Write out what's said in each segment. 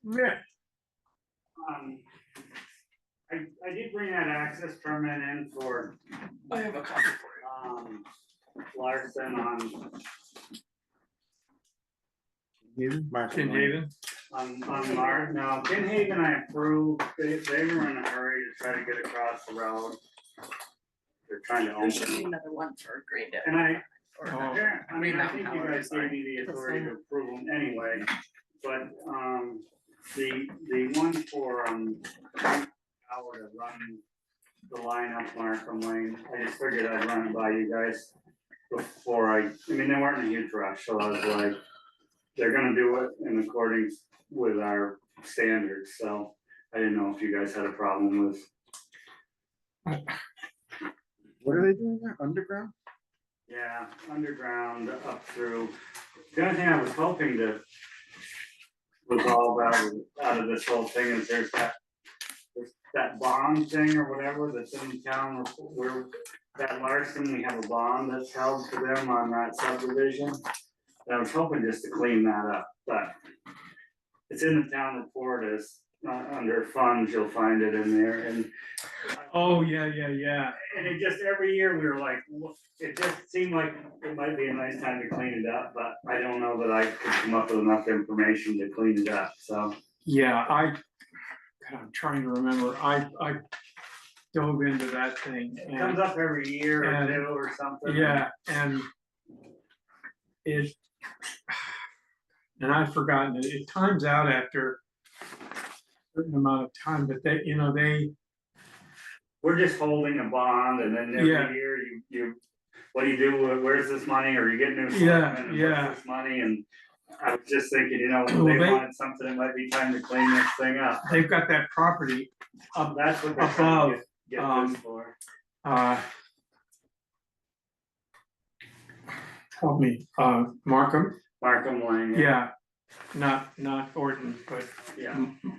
Yeah. I did bring that access permit in for, I have a copy for you. Larson on Kinhaven. No, Kinhaven I approved, they were in a hurry to try to get across the road. They're trying to There should be open, another one for Greendale. and I Green think Mountain you Power, guys sorry. gave me the authority to approve them anyway, but, the one for, power to run the line up Markham Lane, I just figured I'd run it by you guys before I mean, they weren't in a huge rush, so I was like, they're gonna do it in accordance with our standards, so I didn't know if you guys had a problem with. What are they doing there, underground? Yeah, underground up through, the only thing I was hoping to resolve out of this whole thing is there's that bond thing or whatever that's in town where that Larson, we have a bond that's held to them on that subdivision. And I was hoping just to clean that up, but it's in the town report as under funds, you'll find it in there and. Oh, yeah. And it just, every year we were like, it just seemed like it might be a nice time to clean it up, but I don't know that I could come up with enough information to clean it up, so. Yeah, I'm trying to remember, I dove into that thing. It comes up every year or two or something. Yeah, and I've forgotten it, it times out after a certain amount of time, but they, We're just holding a bond and then every Yeah. year you, what do you do, where's this money, or you get new Yeah, selectmen, and yeah. where's this money, and I was just thinking, you know, Well, they they- wanted something, it might be time to clean this thing up. they've got that property up, That's what they're trying to get above, this for. help me, Markham, Markham Lane. yeah, not Orton, but, Yeah,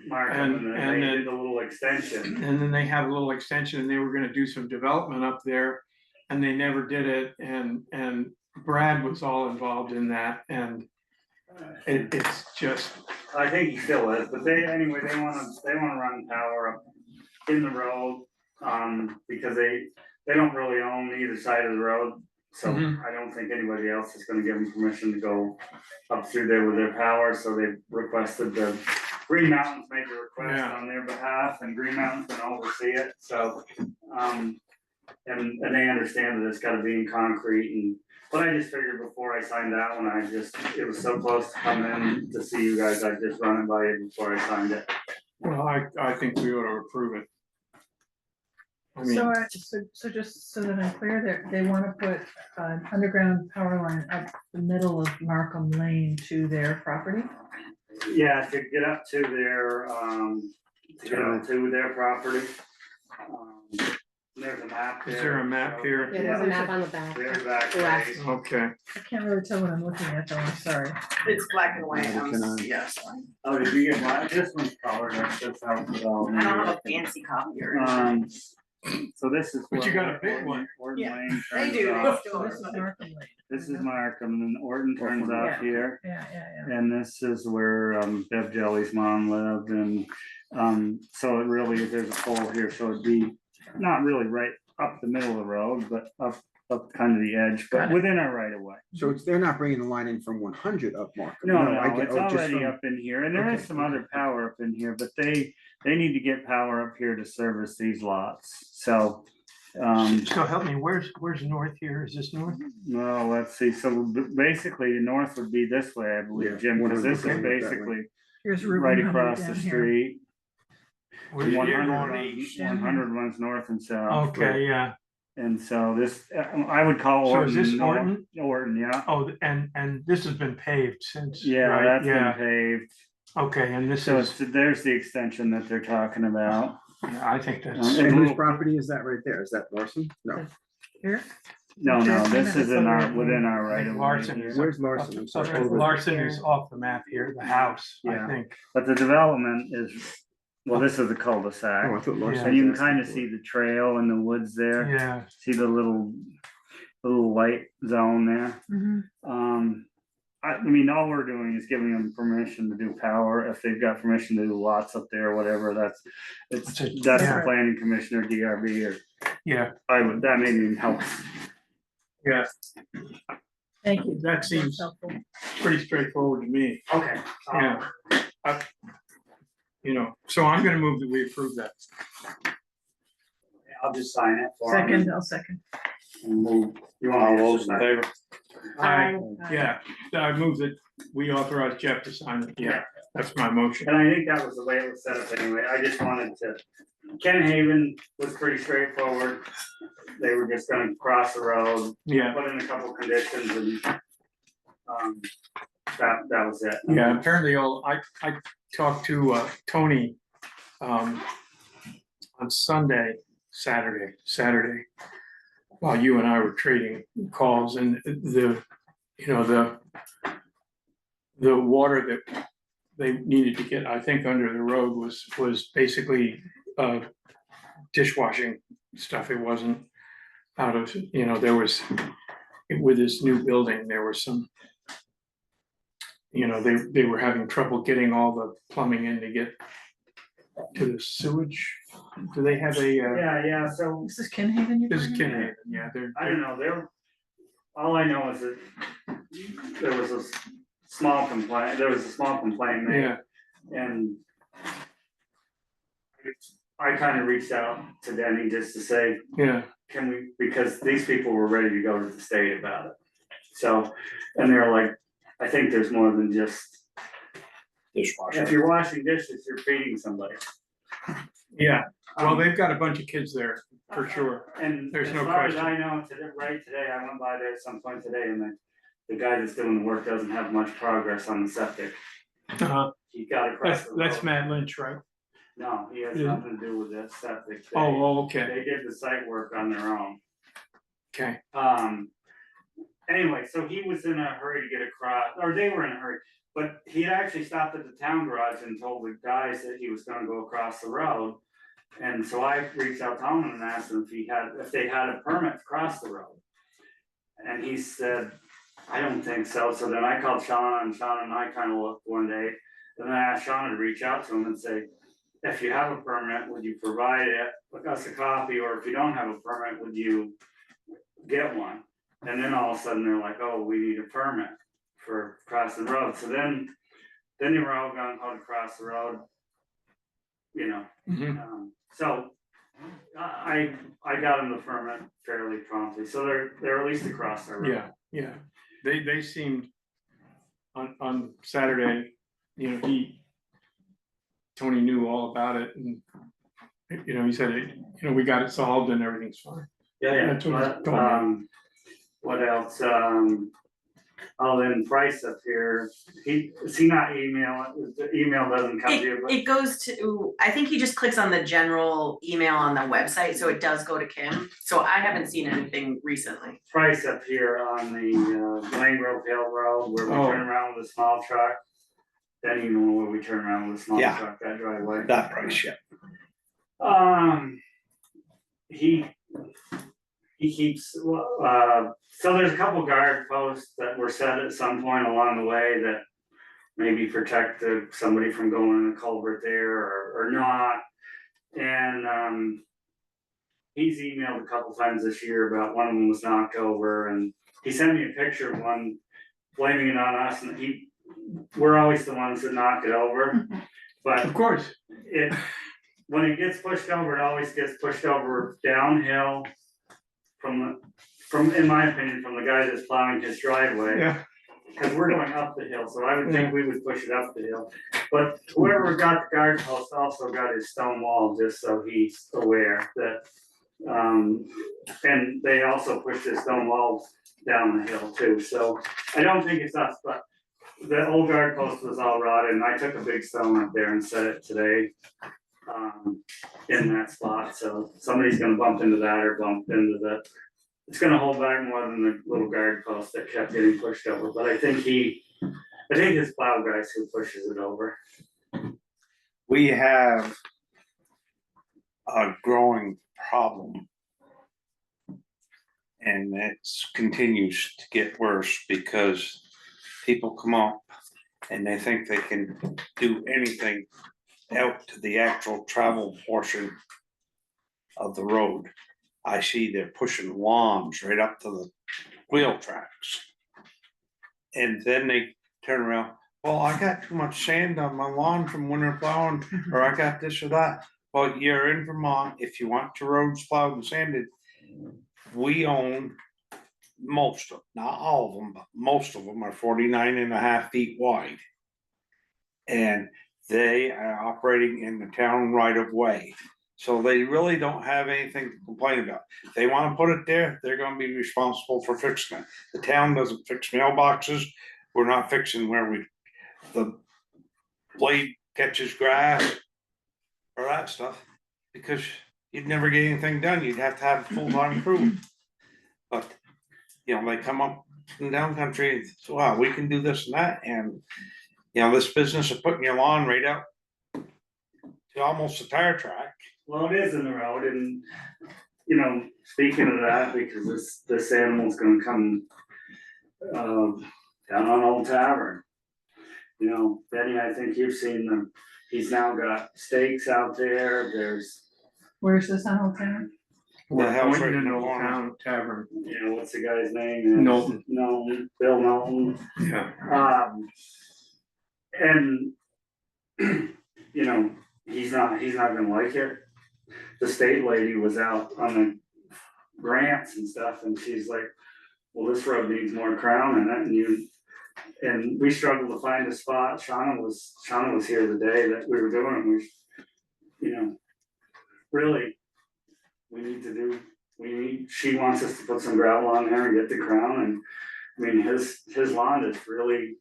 Markham, And- and then and they then- did a little extension. and then they have a little extension, and they were gonna do some development up there, and they never did it, and Brad was all involved in that, and it's just, I think he still is, but anyway, they wanna run power up in the road, because they don't really own either side of the road. So Mhm. I don't think anybody else is gonna give them permission to go up through there with their power, so they requested the Green Mountains make a request Yeah. on their behalf, and Green Mountains can oversee it, so, and they understand that it's gotta be in concrete but I just figured before I signed that one, it was so close to coming in to see you guys, I'd just run it by you before I signed it. well, I think we ought to approve it. I mean, So just so that I'm clear, they wanna put an underground power line up the middle of Markham Lane to their property? Yeah, to get up to their property. There's a map there. Is there a map here? Yeah, there's a map on the back. There's that. Left. page. Okay, I can't really tell what I'm looking at though, I'm sorry. It's black and white, Yeah, we can, yes. Oh, did you get mine? This one's colored, that's just how it's all. I don't have a fancy copier. So this is. But you where got a big one. Orton Yeah, Lane They turns do, they off. still So this is are. Markham Lane. This is Markham, and then Orton turns Yeah. off here. Yeah. And this is where Bev Jelly's mom lived, and so it really, there's a pole here, so it'd be not really right up the middle of the road, but up kind of the edge, but Got it. within our right of way. So they're not bringing the line in from 100 up Markham? No, I no, get- it's oh, just already from- up in here, and there is Okay, some okay, other power up in here, but they need to get power up here to service these lots, so. so help me, where's north here, is this north? No, let's see, so basically, the north would be this way, I Yeah, believe, Jim, because this is 100% that way. basically Here's Route right 100 across down the here. street. Where you One get hundred on runs, each? 100 runs north and south. Okay, yeah, And so this, I would call so Orton. is this north- Orton? Orton, yeah, Oh, and this has been paved since, yeah, right, that's been yeah, paved, okay, and this so is, there's the extension that they're talking about. yeah, I think that's, And And whose little- property is that right there? Is that Larson? No. Here? No, Okay, this is in our, that's within our I right think of Larson way is here. Where's Larson? I'm sorry. okay, Larson is off the map here, the house, I Yeah. think, But the development is, well, this is a Oh, I cul-de-sac, thought Larson. and you can was kind of asking see for it. the trail in the woods there, yeah, see the little light zone there. Mhm. I mean, all we're doing is giving them permission to do power, if they've got permission to do lots up there or whatever, that's the Yeah. planning commissioner, DRB, or Yeah, that maybe helps. yeah, Thank you. that seems That's helpful. pretty straightforward to me, Okay. yeah. You know, so I'm gonna move that we approve that. I'll just sign it for him. Second, I'll second. You want All me to those in sign? favor? Yeah, I move that we authorize Jeff to sign it, yeah, that's my motion. And I think that was the way it was set up anyway, I just wanted to, Ken Haven was pretty straightforward. They were just gonna cross the road, Yeah, put in a couple conditions and, that was it. yeah, apparently I talked to Tony on Saturday, while you and I were trading calls, and the water that they needed to get, I think, under the road was basically dishwashing stuff. It wasn't out of, there was, with this new building, there was some, they were having trouble getting all the plumbing in to get to the sewage. Do they have a, Yeah, so, This is Ken Haven you're this is talking about? Kinhaven, yeah, I don't know, all I know is that there was a small complaint made. Yeah, And I kind of reached out to Denny just to say, yeah, can we, because these people were ready to go to the state about it. So, and they're like, I think there's more than just, if Dishwasher. you're washing dishes, you're feeding somebody. yeah. Well, they've got a bunch of kids there, for sure. And There's as no far as question. I know, today, I went by there at some point today and the guy that's doing the work doesn't have much progress on the septic. He got across the road. That's Matt Lynch, right? No, he has Yeah. nothing to do with that septic. Oh, okay, They did the site work on their own. okay, Anyway, so he was in a hurry to get across, or they were in a hurry, but he had actually stopped at the town garage and told the guys that he was gonna go across the road. And so I reached out to him and asked him if they had a permit to cross the road. And he said, I don't think so. So then I called Sean and I kind of looked one day. And then I asked Sean to reach out to him and say, if you have a permit, would you provide us a copy? Or if you don't have a permit, would you get one? And then all of a sudden they're like, oh, we need a permit for crossing the road. So then they were all going to cross the road. mhm, So I got them the permit fairly promptly. So they're at least across the road. yeah. They seemed on Saturday, Tony knew all about it, and he said, we got it solved and everything's fine. Yeah, That's what he but, told me. what else, then Price up here, is he not the email doesn't come to you, but. It goes to, I think he just clicks on the general email on the website, so it does go to Kim, so I haven't seen anything recently. Price up here on the Lane Grove Hill Road where we Oh. turn around with a small truck. Then you know where we turn around with a small Yeah. truck, that driveway. That price, yeah. He keeps, so there's a couple guard posts that were set at some point along the way that maybe protect somebody from going in the culvert there or not. And, he's emailed a couple times this year about one of them was knocked over, and he sent me a picture of one blaming it on us, and we're always the ones that knock it over. But Of course, when it gets pushed over, it always gets pushed over downhill from, in my opinion, from the guy that's plowing his driveway. yeah, Cause we're going up the hill, so I would think we would push it up the hill. But whoever got the guard post also got his stone wall, just so he's aware that. And they also pushed the stone walls down the hill too, so I don't think it's us, but. The old guard post was all rotted, and I took a big stone up there and set it today. In that spot, so somebody's gonna bump into that or bump into it's gonna hold back more than the little guard post that kept getting pushed over, but I think his plow guy's who pushes it over. We have a growing problem. And it continues to get worse because people come up and they think they can do anything out to the actual travel portion of the road. I see they're pushing lawns right up to the wheel tracks. And then they turn around, well, I got too much sand on my lawn from winter plowing, or I got this or that. Well, you're in Vermont, if you want your roads plowed and sanded, we own most of, not all of them, but most of them are 49.5 feet wide. And they are operating in the town right of way. So they really don't have anything to complain about. If they wanna put it there, they're gonna be responsible for fixing it. The town doesn't fix mailboxes, we're not fixing where the blade catches grass or that stuff, because you'd never get anything done, you'd have to have a full-time crew. But, you know, they come up from down country, and say, wow, we can do this and that, and, you know, this business of putting your lawn right out to almost a tire track. Well, it is in the road, and, you know, speaking of that, because this animal's gonna come down on Old Tavern. You know, Benny, I think you've seen them, he's now got stakes out there, there's, Where's this on Old Town? We're house right pointing in in the Old corner. Town Tavern. you know, what's the guy's name? Knowlton. Knowlton, Bill Knowlton. Yeah. And, you know, he's not gonna like it. The state lady was out on the grants and stuff, and she's like, well, this road needs more crown in it, and we struggled to find a spot. Shauna was here the day that we were doing it, you know, really, she wants us to put some gravel on there and get the crown, and, I mean, his lawn is really,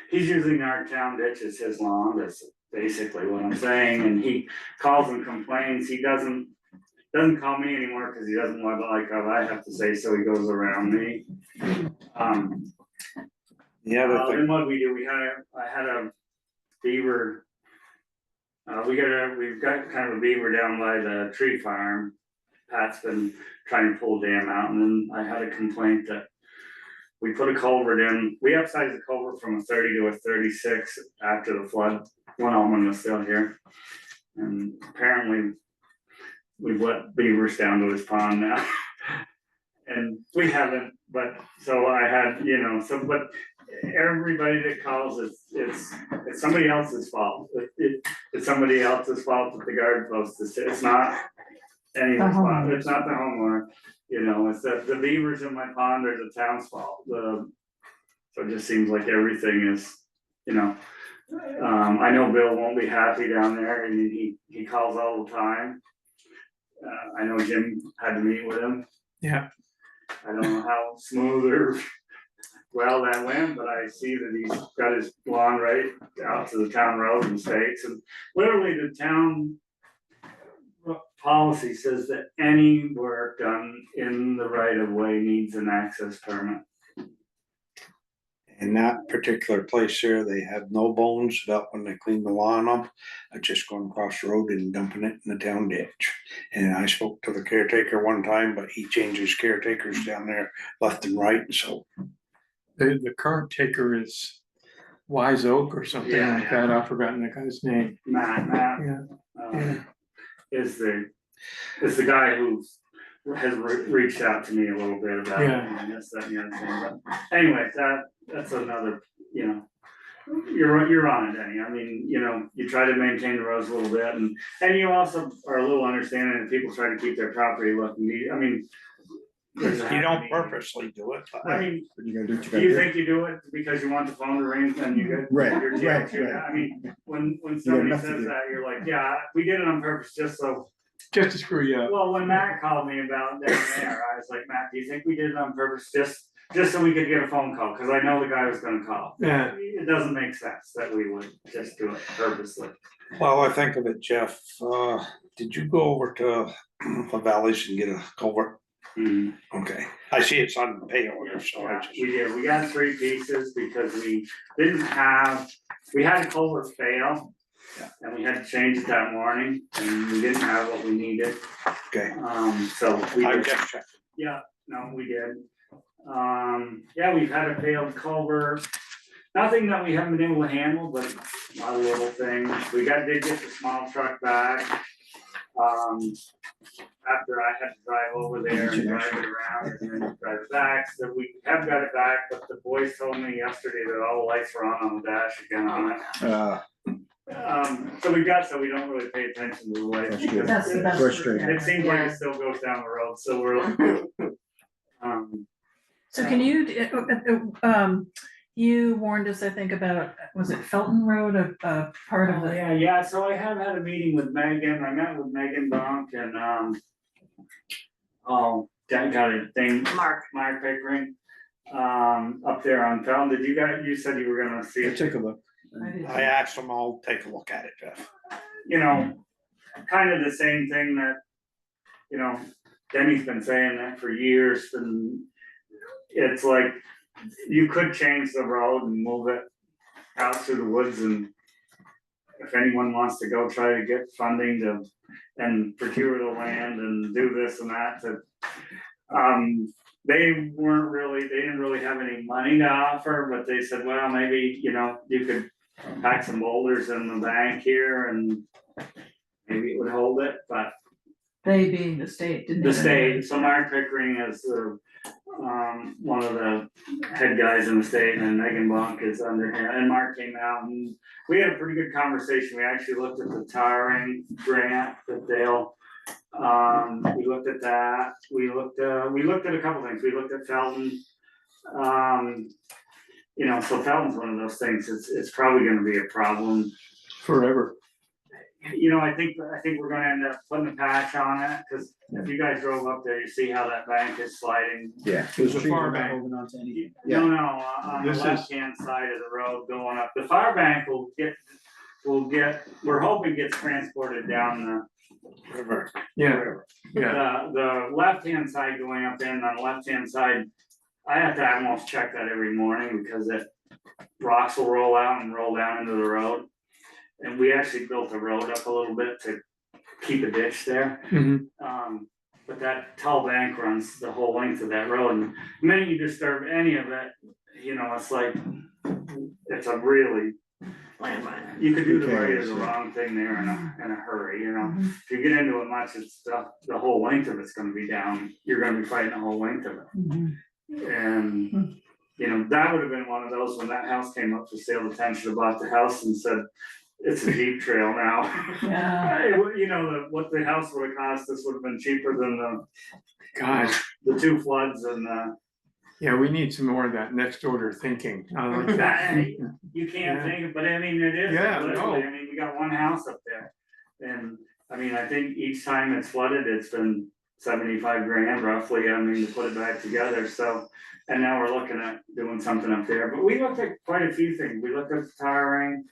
he's using our town ditch as his lawn, that's basically what I'm saying, and he calls and complains, he doesn't call me anymore, cause he doesn't want to like what I have to say, so he goes around me. The other thing, Then what we do, I had a beaver. We've got kind of a beaver down by the tree farm. Pat's been trying to pull a dam out, and then I had a complaint that we put a culvert in, we upsized the culvert from a 30 to a 36 after the flood, one almond was still here. And apparently, we've let beavers down to his pond now. And we haven't, but, so I had, you know, but everybody that calls, it's somebody else's fault. It's somebody else's fault that the guard post is, it's not anyone's fault, it's not the homeowner, you know, it's the beavers in my pond are the town's fault, so it just seems like everything is, you know. I know Bill won't be happy down there, and he calls all the time. I know Jim had to meet with him. Yeah. I don't know how smooth or well that went, but I see that he's got his lawn right out to the town road and stakes, and literally the town policy says that any work done in the right of way needs an access permit. in that particular place there, they have no bones up when they clean the lawn up, of just going across the road and dumping it in the town ditch. And I spoke to the caretaker one time, but he changes caretakers down there left and right, so. The current taker is Wise Oak or something Yeah. like that, I've forgotten the guy's name. Matt, Yeah. is the guy who has reached out to me a little bit about it, Yeah. and this, that, and the other thing, but anyway, that's another, you know. You're on it, Denny, I mean, you know, you try to maintain the roads a little bit, and you also are a little understanding that people try to keep their property looking neat, I mean. You don't purposely do it, but I mean, What you gonna do? do you think you do it because you want the phone to ring and you get Right, your right, tail chewed right. out? I mean, when somebody enough to says do. that, you're like, yeah, we did it on purpose just so. Just to screw you up. Well, when Matt called me about down there, I was like, Matt, do you think we did it on purpose just so we could get a phone call? Cause I know the guy was gonna call. Yeah. It doesn't make sense that we would just do it purposely. well, I think of it, Jeff, did you go over to the valleys and get a culvert? Okay, I see it's on the pay order, so I Yeah, just. we did, we got 3 pieces because we had a culvert fail. Yeah. And we had to change it that morning and we didn't have what we needed, Okay, so we I did, just checked. yeah, no, we did. Yeah, we've had a failed culvert, nothing that we haven't been able to handle, but a lot of little things. Did get the small truck back. After I had to drive over there and drive it around and then drive it back, so we have got it back, but the boys told me yesterday that all the lights were on the dash again on it. So we don't really pay attention to the lights. That's good. That's the best. Frustrating. It seems like it still goes down the road, so we're. So can you, you warned us, I think, about, was it Felton Road, a part of the, Yeah, so I have had a meeting with Megan, I met with Megan Donk and, got a thing, Mark, Mark Pickering. Up there on Felton, you said you were gonna see Yeah, it, take a look. I did- I asked them, I'll take a look at it, Jeff. you know, kind of the same thing that, you know, Denny's been saying that for years, and it's like, you could change the road and move it out through the woods, and if anyone wants to go try to get funding to, and procure the land and do this and that, to, they didn't really have any money to offer, but they said, well, maybe, you know, you could pack some boulders in the bank here and maybe it would hold it, but they being the state, didn't they? the state, so Mark Pickering is the, one of the head guys in the state, and Megan Bonk is under him, and Mark came out and we had a pretty good conversation. We actually looked at the tarring grant that they'll, we looked at that, we looked at a couple things, we looked at Felton. You know, so Felton's one of those things, it's probably gonna be a problem. Forever. You know, I think we're gonna end up putting a patch on it, cause if you guys drove up there, you see how that bank is sliding. Yeah. There's a Trees are far not bank. holding on to anything. No, on the This is- left-hand side of the road going up, the fire bank will get, we're hoping gets transported down the River. Yeah, river. yeah, The left-hand side going up in, on the left-hand side, I have to almost check that every morning because rocks will roll out and roll down into the road. And we actually built the road up a little bit to keep a ditch there. mhm, But that tall bank runs the whole length of that road, and the minute you disturb any of it, you know, it's like, it's a really, landmine. you could do the right or Okay, the so- wrong thing there in a hurry, you know? Mhm. If you get into it much, it's the whole length of it's gonna be down, you're gonna be fighting the whole length of it. Mhm. And, you know, that would have been one of those, when that house came up for sale, the town should have bought the house and said, it's a Jeep trail now. Yeah, You know, what the house would have cost us would have been cheaper than God, the two floods and, yeah, we need some more of that next order thinking, I like that. you can't Yeah. think, but I mean, it is, Yeah, literally, no. I mean, we got one house up there. And, I mean, I think each time it's flooded, it's been 75 grand roughly, I mean, to put it back together, so. And now we're looking at doing something up there, but we looked at quite a few things, we looked at the tiring.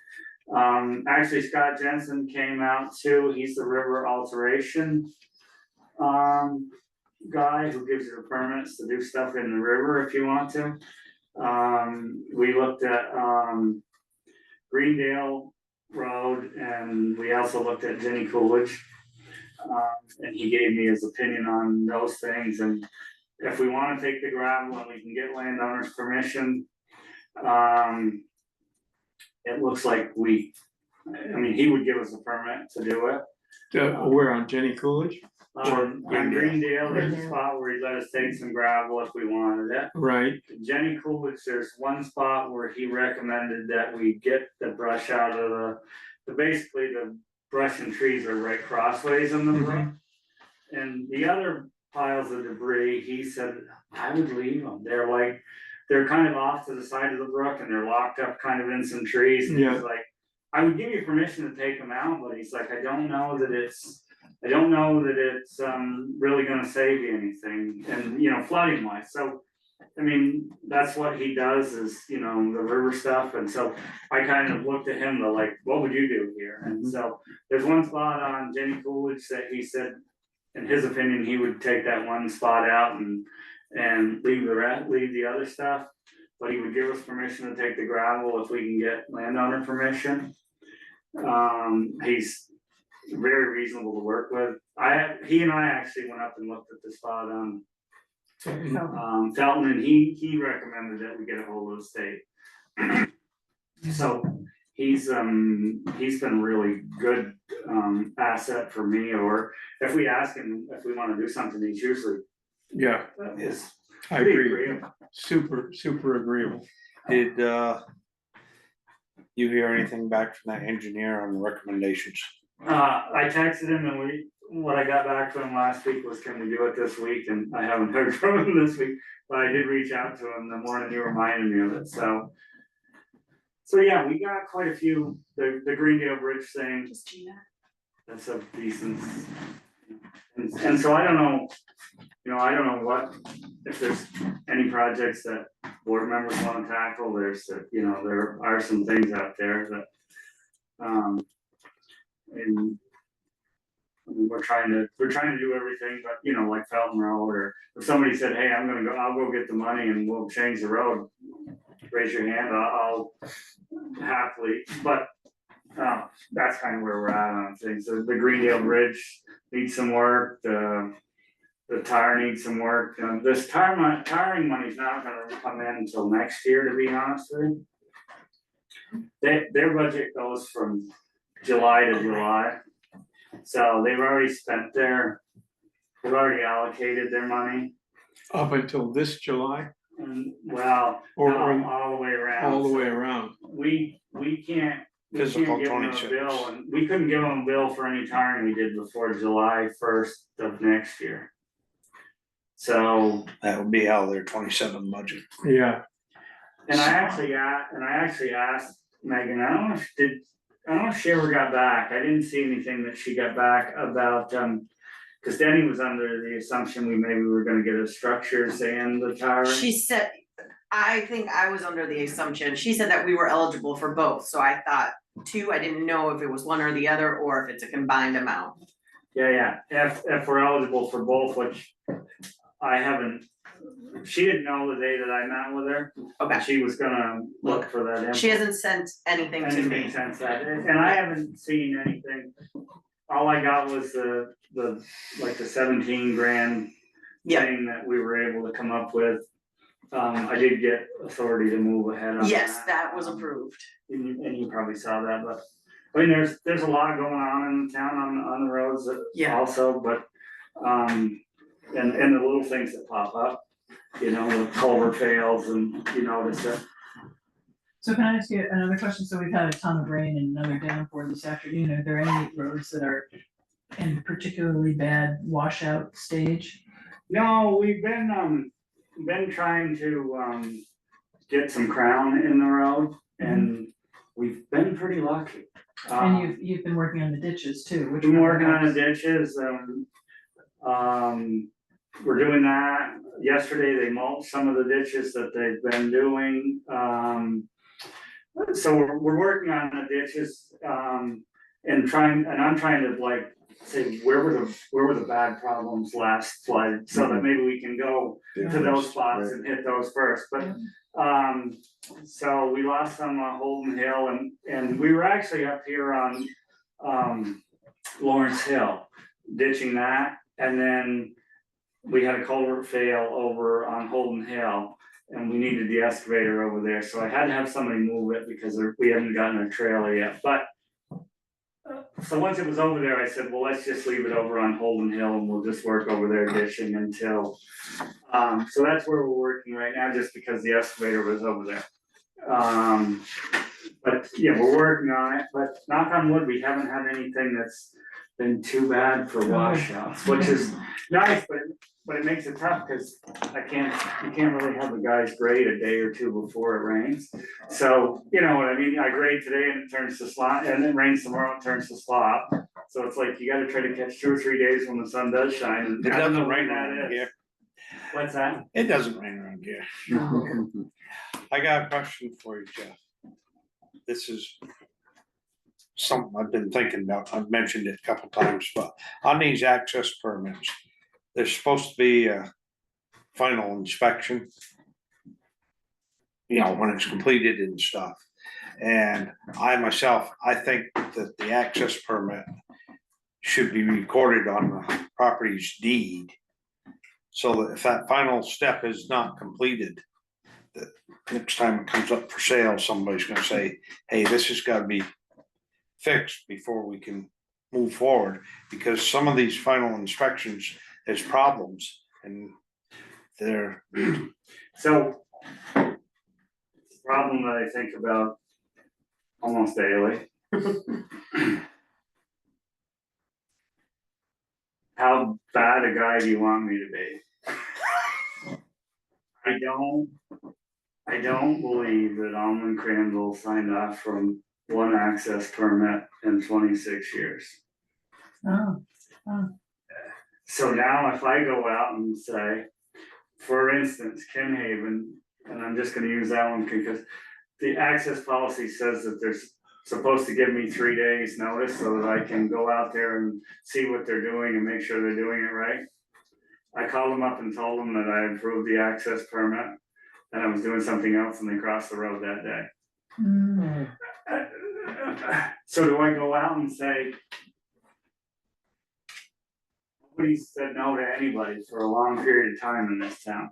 Actually Scott Jensen came out too, he's the river alteration. Guy who gives you the permits to do stuff in the river if you want to. We looked at, Greendale Road, and we also looked at Jenny Coolidge. And he gave me his opinion on those things, and if we wanna take the gravel and we can get landowners' permission. It looks like I mean, he would give us a permit to do it. We're on Jenny Coolidge, On Greendale, there's a spot where he let us take some gravel if we wanted it. right, Jenny Coolidge, there's one spot where he recommended that we get the brush out of basically the brush and trees are right crossways in the brook. And the other piles of debris, he said, I would leave them, they're kind of off to the side of the brook and they're locked up kind of in some trees, and Yeah. he's like, I would give you permission to take them out, but he's like, I don't know that it's really gonna save you anything, and, you know, flooding wise, so. I mean, that's what he does is, you know, the river stuff, and so I kind of looked at him to like, what would you do here? And so there's one spot on Jenny Coolidge that he said, in his opinion, he would take that one spot out and leave the other stuff. But he would give us permission to take the gravel if we can get landowner permission. He's very reasonable to work with. He and I actually went up and looked at the spot on Felton, and he recommended that we get a hold of the state. So he's been really good, asset for me, or if we ask him if we wanna do something, he's usually Yeah, is I pretty agree. agreeable. Super agreeable. Did, you hear anything back from that engineer on the recommendations? I texted him and what I got back from him last week was, can we do it this week? And I haven't heard from him this week, but I did reach out to him the morning you reminded me of it, so. So yeah, we got quite a few, the Greendale Bridge thing, Just Gina. that's a decent. And so I don't know, I don't know what, if there's any projects that board members wanna tackle, there are some things out there that. And I mean, we're trying to do everything, but like Felton Road, or if somebody said, hey, I'll go get the money and we'll change the road. Raise your hand, I'll happily, but that's kind of where we're at on things. The Greendale Bridge needs some work, the tire needs some work. This tiring money's not gonna come in until next year, to be honest with you. Their budget goes from July to July. So they've already allocated their money, Up until this July and well, or all the way around. all the way around. We can't Physical give them a 26. bill, and we couldn't give them a bill for any tiring we did before July 1st of next year. So, That would be out of their 27 budget. Yeah, and I actually asked Megan, I don't know if she ever got back, I didn't see anything that she got back about, cause Denny was under the assumption we maybe were gonna get a structures and the tiring. She said, I think I was under the assumption, she said that we were eligible for both, so I thought two, I didn't know if it was one or the other, or if it's a combined amount. Yeah, if we're eligible for both, which I haven't, she didn't know the day that I met with her. Okay. She was gonna look for that info. She hasn't sent anything to Anything me. since that, and I haven't seen anything. All I got was the 17 grand Yeah. thing that we were able to come up with. I did get authority to move ahead on that. Yes, that was approved. And you probably saw that, but, I mean, there's a lot going on in the town on the roads Yeah. also, but, and the little things that pop up, the culvert fails and, it's So can I ask you another question? So we've had a ton of rain and another downpour this afternoon. Are there any roads that are in particularly bad washout stage? No, we've been trying to get some crown in the road, and we've been pretty lucky. And you've been working on the ditches too, which. Been one working on the helps? ditches, we're doing that. Yesterday, they mulched some of the ditches that they've been doing. So we're working on the ditches, and I'm trying to say, where were the bad problems last flood, so that maybe we can go to those spots and hit those first, but, so we lost some on Holden Hill, and we were actually up here on, Lawrence Hill, ditching that, and then we had a culvert fail over on Holden Hill, and we needed the excavator over there, so I had to have somebody move it because we hadn't gotten a trailer yet, but. So once it was over there, I said, well, let's just leave it over on Holden Hill and we'll just work over there ditching until. So that's where we're working right now, just because the excavator was over there. But yeah, we're working on it, but knock on wood, we haven't had anything that's been too bad for washouts, which is nice, but it makes it tough, cause you can't really have the guys grade a day or two before it rains. So, you know what I mean, I grade today and it turns to slop, and it rains tomorrow, it turns to slop. So it's like, you gotta try to catch 2 or 3 days when the sun does shine, and It I don't know doesn't when rain that around is. here. What's that? It doesn't rain around here. I got a question for you, Jeff. This is something I've been thinking about. I've mentioned it a couple times, but on these access permits, there's supposed to be a final inspection. When it's completed and stuff. And I myself, I think that the access permit should be recorded on the property's deed. So that if that final step is not completed, that next time it comes up for sale, somebody's gonna say, hey, this has gotta be fixed before we can move forward, because some of these final inspections has problems and they're, So. It's a problem that I think about almost daily. How bad a guy do you want me to be? I don't believe that Almond Crandall signed off from one access permit in 26 years. Oh, So now if I go out and say, for instance, Ken Haven, and I'm just gonna use that one because the access policy says that there's supposed to give me 3 days notice so that I can go out there and see what they're doing and make sure they're doing it right. I called them up and told them that I approved the access permit and I was doing something else and they crossed the road that day. mm, So do I go out and say, nobody said no to anybody for a long period of time in this town?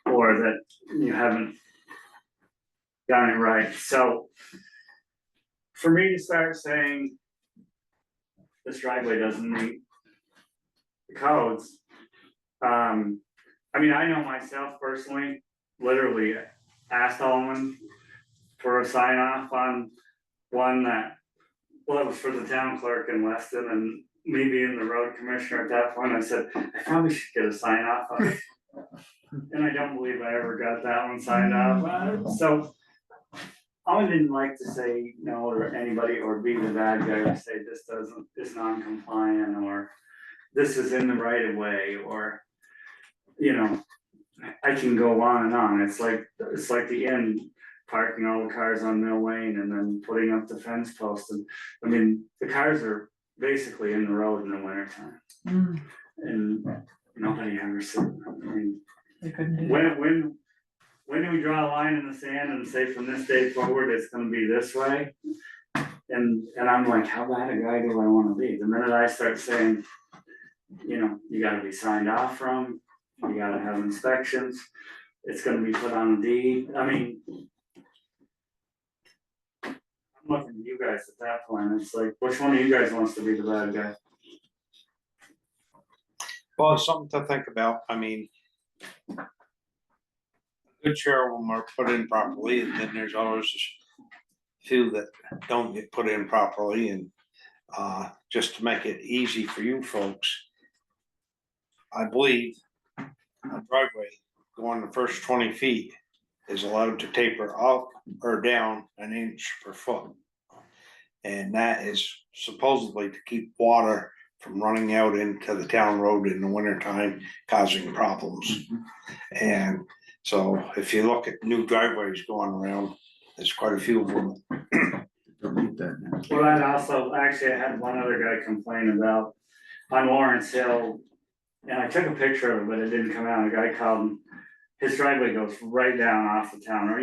Or that you haven't done it right, so. For me to start saying this driveway doesn't meet the codes. I mean, I know myself personally, literally asked Alman for a sign off on one that, well, it was for the town clerk in Weston and me being the road commissioner at that point, I said, I probably should get a sign off on it. And I don't believe I ever got that one signed off, so. I didn't like to say no to anybody or be the bad guy or say this non-compliant or this is in the right of way or, you know, I can go on and on. It's like the end, parking all the cars on Mill Lane and then putting up the fence post. And I mean, the cars are basically in the road in the winter time mm, and nobody ever said, I mean, they couldn't do that. when do we draw a line in the sand and say from this day forward, it's gonna be this way? And I'm like, how bad a guy do I wanna be? The minute I start saying, you gotta be signed off from, you gotta have inspections, it's gonna be put on a deed, I mean. I'm looking at you guys at that point, it's like, which one of you guys wants to be the bad guy? well, it's something to think about. I mean, a good share of them are put in properly, and then there's always a few that don't get put in properly, and just to make it easy for you folks, I believe a driveway going the first 20 feet is allowed to taper up or down an inch per foot. And that is supposedly to keep water from running out into the town road in the wintertime, causing problems. And so if you look at new driveways going around, there's quite a few of them. Don't need that now. Well, that also, actually, I had one other guy complain about on Lawrence Hill. And I took a picture of it, but it didn't come out. A guy called him, his driveway goes right down off the town, or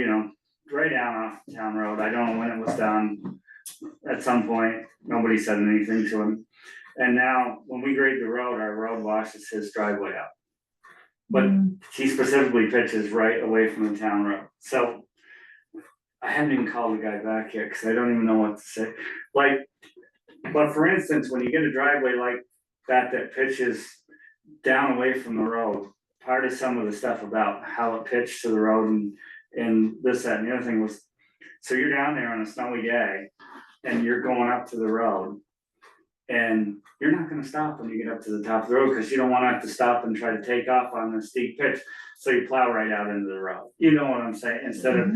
right down off the town road. I don't know when it was done. At some point, nobody said anything to him. And now, when we grade the road, our road washes his driveway out. But he specifically pitches right away from the town road, so. I haven't even called the guy back yet, cause I don't even know what to say, like, but for instance, when you get a driveway like that pitches down away from the road. Part of some of the stuff about how it pitched to the road and this, that, and the other thing was, so you're down there on a snowy day and you're going up to the road. And you're not gonna stop when you get up to the top of the road, cause you don't wanna have to stop and try to take off on the steep pitch. So you plow right out into the road, you know what I'm saying, instead of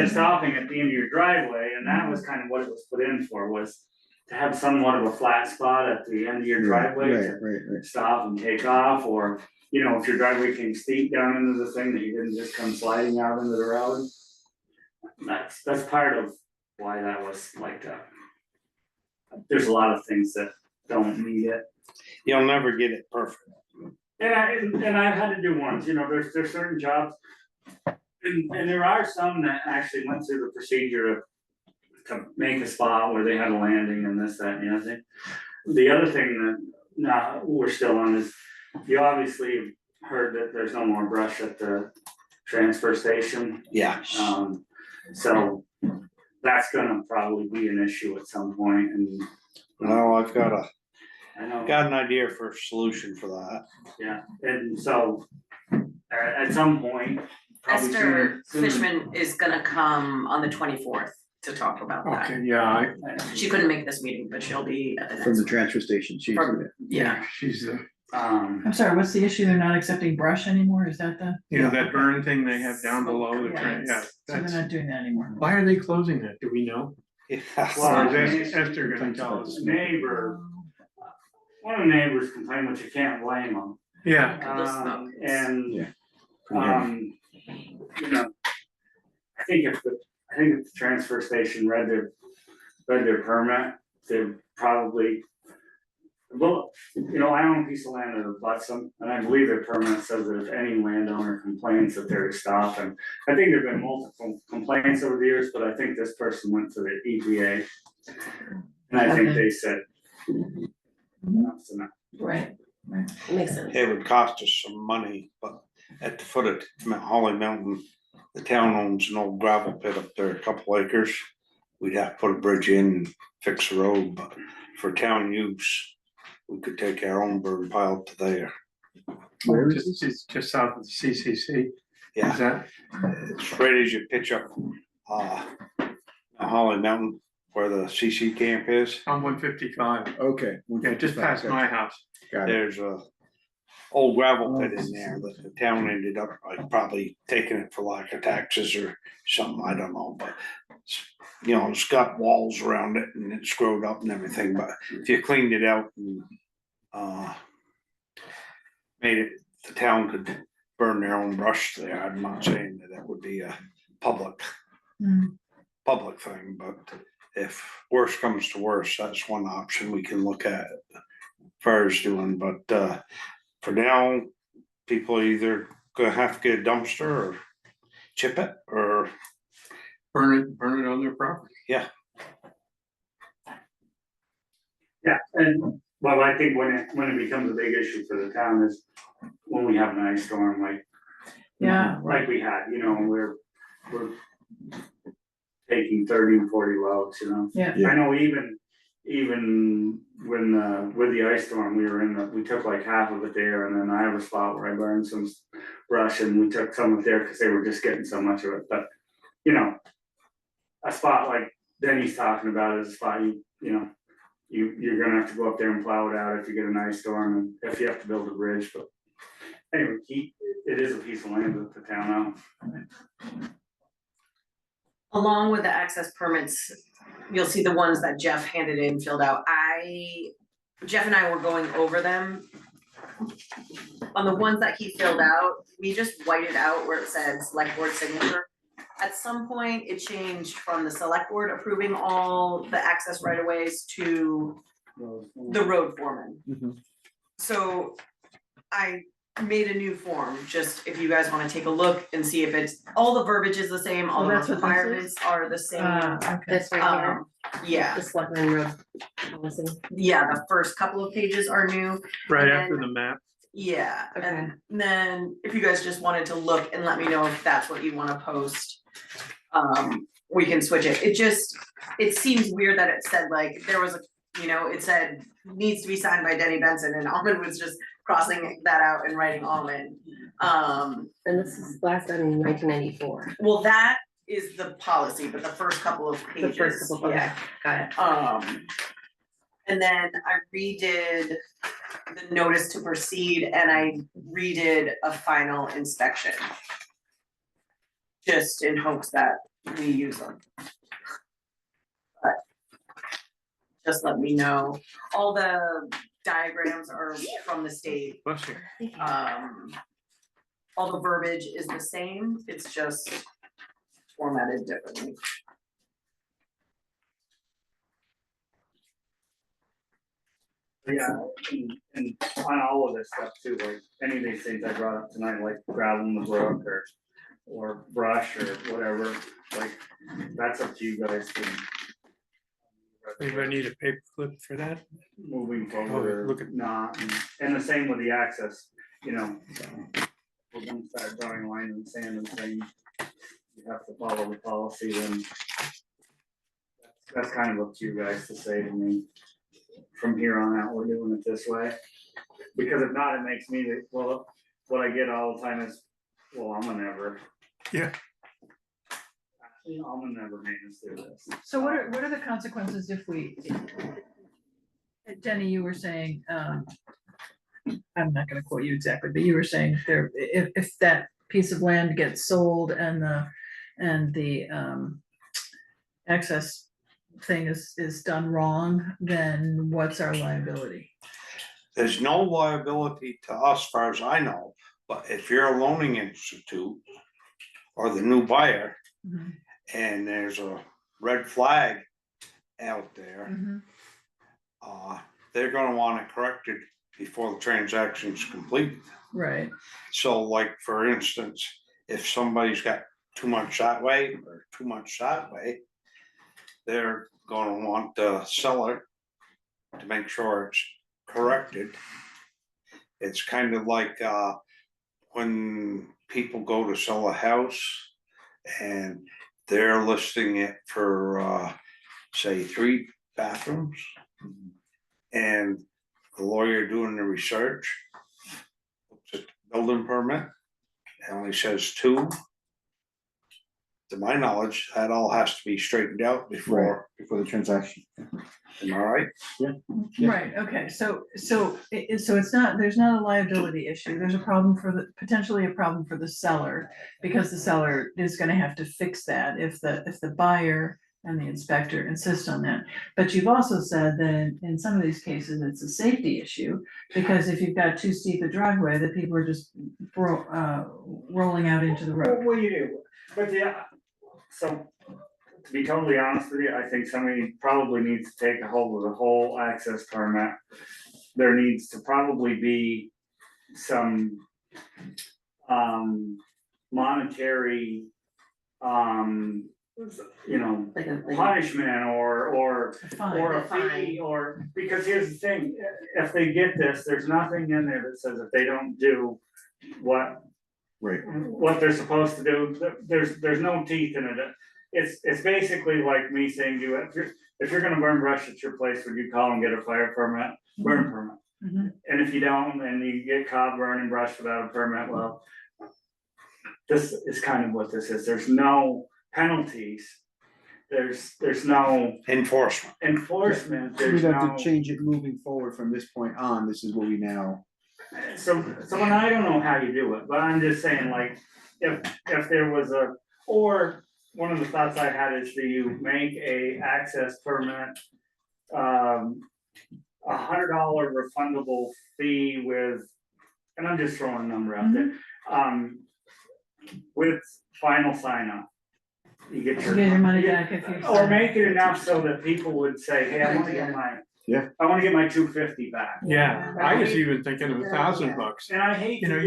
stopping at the end of your driveway, and that was kind of what it was put in for, was. To have somewhat of a flat spot at the end of your driveway to Right. stop and take off, or, if your driveway came steep down into the thing, that you didn't just come sliding out into the road. That's part of why that was like that. There's a lot of things that don't meet it. You'll never get it perfect. And I've had to do ones, there's certain jobs. And there are some that actually went through the procedure to make a spot where they had a landing and this, that, and the other thing. The other thing that, we're still on is, you obviously heard that there's no more brush at the transfer station. Yeah, So that's gonna probably be an issue at some point, and well, I've I know, got an idea for a solution for that. yeah, and so at some point, probably Esther sooner. Fishman is gonna come on the 24th to talk about that. Okay, yeah, She couldn't make this meeting, but she'll be at the From next the one. transfer station, she's, Yeah, she's the, I'm sorry, what's the issue? They're not accepting brush anymore? Is that the? you know, that burn thing they have down below the Smoke, train, yeah. So they're That's, not doing that anymore. why are they closing that? Do we know? Yeah. Well, Or is Esther gonna tell us? neighbor, one of the neighbors complained, which you can't blame them. Yeah, The smoke. And, Yeah. you know, I think if the transfer station read their permit, they probably. Well, you know, I own a piece of land that abuts them, and I believe their permit says that if any landowner complains that they're to stop, and I think there've been multiple complaints over the years, but I think this person went to the EPA. And I think they said. enough's enough. Right, Makes sense. It would cost us some money, but at the foot of Holly Mountain, the town owns an old gravel pit up there, a couple acres. We'd have to put a bridge in and fix the road, but for town use, we could take our own burn pile to there. Where is just, it's just south of the CCC. Is Yeah, that, it's right as you pitch up, Holly Mountain where the CC camp is. on 155? okay. Yeah, just past my house. Got it. There's a old gravel pit in there that the town ended up like probably taking it for lack of taxes or something, I don't know, but. You know, it's got walls around it and it's screwed up and everything, but if you cleaned it out and, made it, the town could burn their own brush there, I'm not saying that that would be a public thing, but if worse comes to worse, that's one option we can look at as far as doing, but, for now, people either gonna have to get a dumpster or chip it, or, Burn it on their property. Yeah, and, well, I think when it becomes a big issue for the town is when we have an ice storm like. Yeah. Like we had, you know, we're taking 30 and 40 loads, you know. Yeah. I know even when, with the ice storm, we took like half of it there, and then I have a spot where I burned some brush, and we took some of it there, cause they were just getting so much of it, but, you know. A spot like Denny's talking about is a spot you're gonna have to go up there and plow it out if you get an ice storm, and if you have to build a bridge, but. Anyway, it is a piece of land that the town owns. along with the access permits, you'll see the ones that Jeff handed in, filled out. Jeff and I were going over them. On the ones that he filled out, we just whited out where it said select board signature. At some point, it changed from the select board approving all the access right of ways to the road foreman. Mhm. So I made a new form, just if you guys wanna take a look and see if it's, all the verbiage is the same, all Oh, the that's what this is? requirements are the same. Okay. This right here, Yeah, the selectmen road policy. yeah, the first couple of pages are new. Right And after then- the map. Yeah, and then if you guys just wanted to look and let me know if that's what you wanna post. We can switch it. It seems weird that it said like, there was it said needs to be signed by Denny Benson, and Almond was just crossing that out and writing Almond. And this is last done in 1994. Well, that is the policy, but the first couple of The pages, first couple, okay, yeah. got it. And then I redid the notice to proceed, and I redid a final inspection. Just in hopes that we use them. But just let me know, all the diagrams are from the state, Bless you. all the verbiage is the same, it's just formatted differently. Yeah, and on all of this stuff too, like any of these things I brought up tonight, like gravel in the brook or brush or whatever, like that's up to you guys to. Anybody need a paper clip for that? Moving Oh, forward look or at- not, and the same with the access, you know. We're gonna start drawing line in the sand and saying you have to follow the policy, then that's kind of up to you guys to say to me, from here on out, we're doing it this way. Because if not, it makes me, well, what I get all the time is, well, I'm gonna never. Yeah. I'm gonna never make us do this. So what are the consequences if we, Denny, you were saying, I'm not gonna quote you exactly, but you were saying there, if that piece of land gets sold and the access thing is done wrong, then what's our liability? There's no liability to us, as far as I know, but if you're a loaning institute or the new buyer Mhm. and there's a red flag out there, Mhm. they're gonna want it corrected before the transaction's complete. Right, So like, for instance, if somebody's got too much that way or too much that way, they're gonna want the seller to make sure it's corrected. It's kind of like, when people go to sell a house and they're listing it for, say, 3 bathrooms. And the lawyer doing the research, looks at the building permit, it only says 2. To my knowledge, that all has to be straightened out before Before the transaction. am I right? Yeah. right, okay, so it's not, there's not a liability issue, there's a problem potentially a problem for the seller. Because the seller is gonna have to fix that if the buyer and the inspector insist on that. But you've also said that in some of these cases, it's a safety issue, because if you've got too steep a driveway, that people are just rolling out into the road. Well, you do, but yeah, so to be totally honest with you, I think somebody probably needs to take a hold of the whole access permit. There needs to probably be some monetary, you know, Like a, punishment or Fine. a Fine. fee, or, because here's the thing, if they get this, there's nothing in there that says if they don't do what Right. they're supposed to do, there's no teeth in it. It's basically like me saying to you, if you're gonna burn brush at your place, would you call and get a fire permit, burn permit? Mhm. And if you don't, and you get caught burning brush without a permit, well, this is kind of what this is, there's no penalties. There's no Enforcement. enforcement, We'd there's have no. to change it moving forward from this point on, this is what we now. So when I don't know how you do it, but I'm just saying, like, if there was or one of the thoughts I had is, do you make a access permit, $100 refundable fee with, and I'm just throwing a number out there, with final sign off. You get You get your money back if you. Or make it enough so that people would say, hey, I wanna get my. Yeah. I wanna get my $250 back. Yeah, I was even thinking of $1,000. And I hate You to know,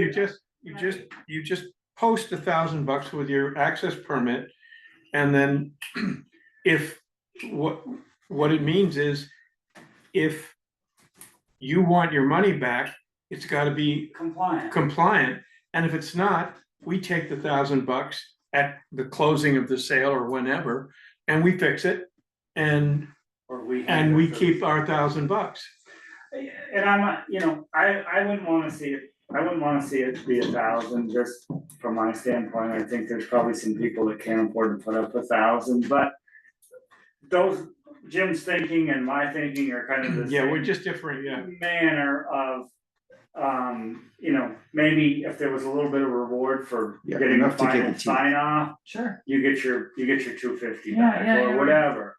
you just post $1,000 with your access permit. And then if, what it means is, if you want your money back, it's gotta be compliant. compliant. And if it's not, we take the $1,000 at the closing of the sale or whenever, and we fix it. And we keep our $1,000. And I'm, you know, I wouldn't wanna see it, be 1,000, just from my standpoint, I think there's probably some people that can't afford to put up 1,000, but those, Jim's thinking and my thinking are kind of the Yeah, same we're just different, yeah. manner of, you know, maybe if there was a little bit of reward for Yeah, getting a enough to give final it to you. sign off, Sure. you get your $250 Yeah, back, yeah, or yeah. whatever.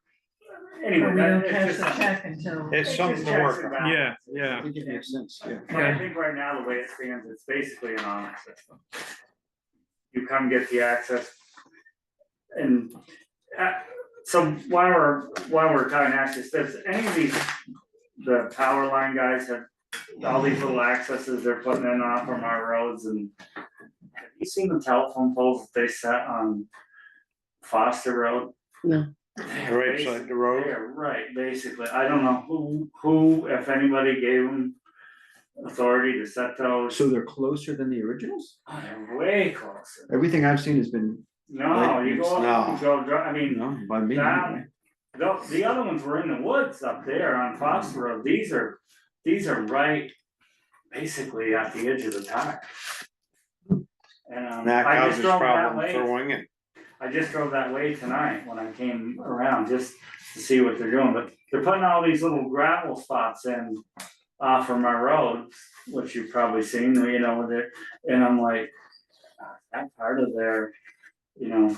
Anyway, Or we don't it's cash just the something. check until. It's something to checks work and on. balances. Yeah. I think it makes sense, yeah. But I think right now, the way it stands, it's basically an honor system. You come get the access. And, so while we're talking access, does any of these, the power line guys have all these little accesses they're putting in off from our roads, and have you seen the telephone poles that they set on Foster Road? No. Right side the road. Yeah, right, basically, I don't know who, if anybody gave them authority to set those. So they're closer than the originals? Oh, they're way closer. Everything I've seen has been, No, you go up, you go, I you mean, know, by me. that, anyway. the other ones were in the woods up there on Foster Road, these are right basically at the edge of the tire. And That I just causes drove that problem way, throwing it. I just drove that way tonight when I came around, just to see what they're doing, but they're putting all these little gravel spots in from our roads, which you've probably seen, you know, with it, and I'm like, that part of their, you know,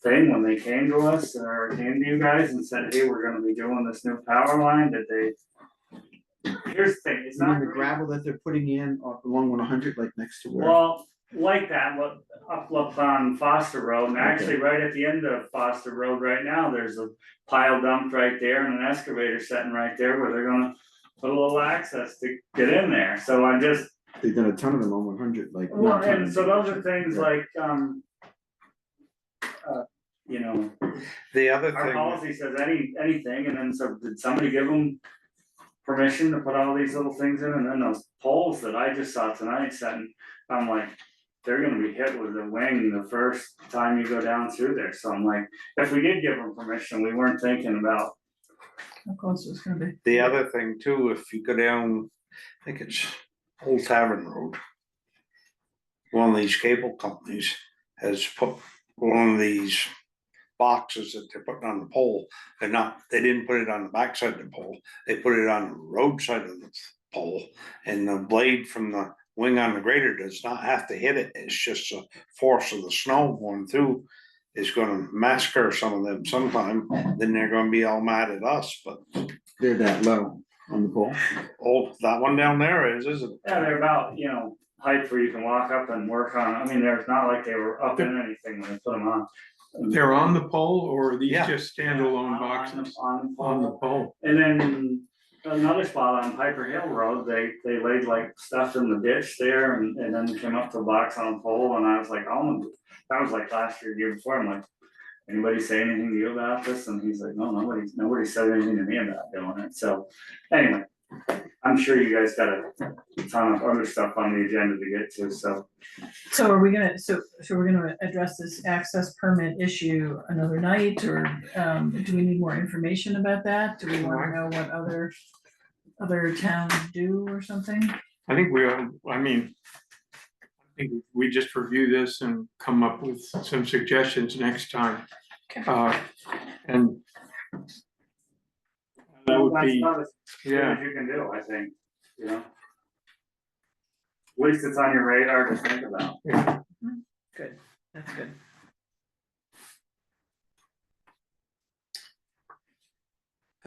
thing when they came to us or came to you guys and said, hey, we're gonna be doing this new power line, that they, here's the thing, it's You not. mean the gravel that they're putting in along 100, like next to where? Well, like that, but up on Foster Road, and actually right at the end of Foster Road right now, there's a pile dumped right there and an excavator sitting right there where they're gonna put a little access to get in there, so I'm just. They've done a ton of them on 100, like. Well, not ton and of so them, those are things yeah. like, you know, The other our thing, policy says anything, and then so did somebody give them permission to put all these little things in, and then those poles that I just saw tonight setting, I'm like, they're gonna be hit with a wing the first time you go down through there, so I'm like, if we did give them permission, we weren't thinking about. How close it's gonna be. the other thing too, if you go down, I think it's Old Tavern Road. One of these cable companies has put one of these boxes that they're putting on the pole. They didn't put it on the backside of the pole, they put it on the roadside of the pole. And the blade from the wing on the grader does not have to hit it, it's just the force of the snow going through is gonna massacre some of them sometime, then they're gonna be all mad at us, but. They're that low on the pole. Oh, that one down there is, isn't it? Yeah, they're about, you know, height where you can walk up and work on, I mean, there's not like they were up in anything when they put them on. They're on the pole, or are these Yeah. just standalone On- boxes? On On the pole. And then another spot on Piper Hill Road, they laid like stuff in the ditch there and then came up to a box on a pole, and I was like, oh, that was like last year, year before, I'm like, anybody say anything to you about this? And he's like, no, nobody said anything to me about doing it, so, anyway. I'm sure you guys got a ton of other stuff on the agenda to get to, so. So are we gonna, so we're gonna address this access permit issue another night, or do we need more information about that? Do we wanna know what other towns do or something? I think I think we just review this and come up with some suggestions next time. Okay. And that would That's be, about as good yeah, as you can do, I think, you know? At least it's on your radar to think about. yeah. Good, that's good.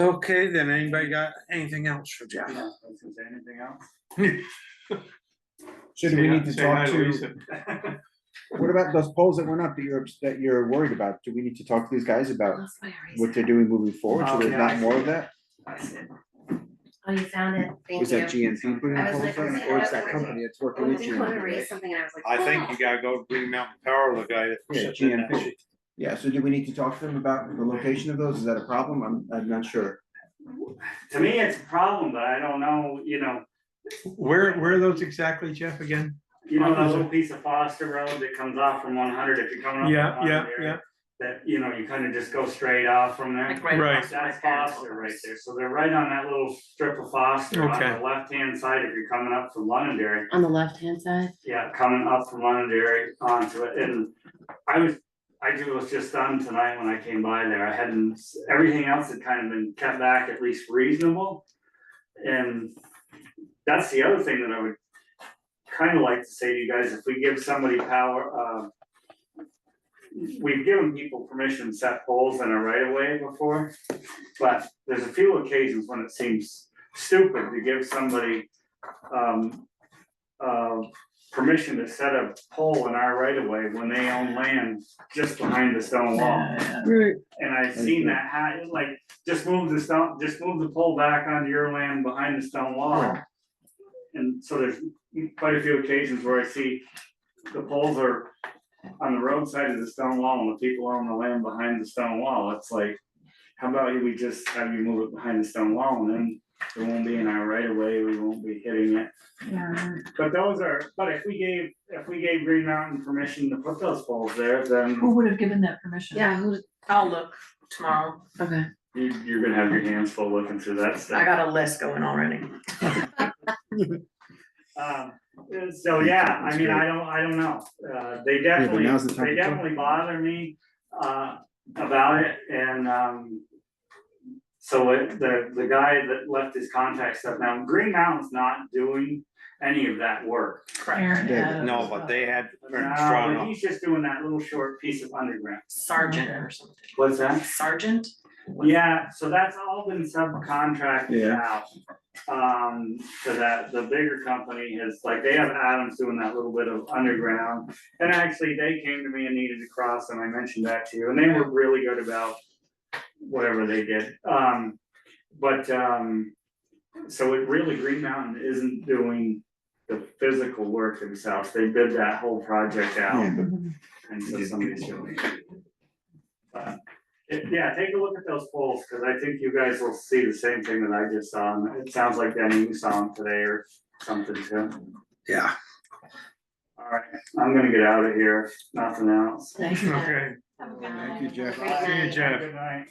Okay, then anybody got anything else for Jeff? Yeah, let's say anything else? So do we need to Say hi talk to, Lisa. what about those poles that went up that you're worried about? Do we need to talk to these guys about what they're doing moving forward, so Oh, there's yeah, I not more see. of that? I see. Oh, you found it, thank Was you. that GNC putting I the was poles like, up, or it's that company that's I working with didn't wanna GNC? raise something and I was like. I think you gotta go Green Mountain Power, the guy that. Yeah, sitting in that GMP. seat. Yeah, so do we need to talk to them about the location of those? Is that a problem? I'm not sure. To me, it's a problem, but I don't know, you know, Where are those exactly, Jeff, again? that little piece of Foster Road that comes off from 100, if you're coming up. Yeah, from 100 yeah, area, yeah. That, you know, you kind of just go straight off from there. Like right Right. across from my That's parents' Foster house. right there, so they're right on that little strip of Foster on Okay. the left-hand side if you're coming up from Londonderry. On the left-hand side? Yeah, coming up from Londonderry onto it, and I was just done tonight when I came by there, I hadn't, everything else had kind of been kept back at least reasonable. And that's the other thing that I would kind of like to say to you guys, if we give somebody power, we've given people permission to set poles in a right of way before, but there's a few occasions when it seems stupid to give somebody permission to set a pole in our right of way when they own land just behind the stone wall. Right. And I've seen that like, just move the pole back onto your land behind the stone wall. And so there's quite a few occasions where I see the poles are on the roadside of the stone wall and the people own the land behind the stone wall. It's like, how about we just have you move it behind the stone wall and then It won't be in our right of way, we won't be hitting it. Yeah, But if we gave Green Mountain permission to put those poles there, who then would have given that permission? Yeah, who's, I'll look tomorrow. okay. you're gonna have your hands full looking through that I stuff. got a list going already. So, yeah, I mean, I don't know, they definitely, now's the time they to talk. definitely bother me, about it, and, so the guy that left his contact stuff, now Green Mountain's not doing any of that work. Aaron Yeah, Adams. No, but they had No, strong but up. he's just doing that little short piece of underground. Sergeant or something. What's that? Sergeant? Yeah, so that's all been subcontracted Yeah. out. So that the bigger company is, like, they have Adams doing that little bit of underground. And actually, they came to me and needed to cross, and I mentioned that to you, and they were really good about whatever they did. So it really, Green Mountain isn't doing the physical work themselves, they bid that whole project out. Yeah. And so somebody's doing it. Yeah, take a look at those polls, cause I think you guys will see the same thing that I just saw, and it sounds like Danny, you saw them today or something too. Yeah. Alright, I'm gonna get out of here, nothing else. Thank you. Okay, Thank you, Jeff. Great see you, night. Jeff. Good night.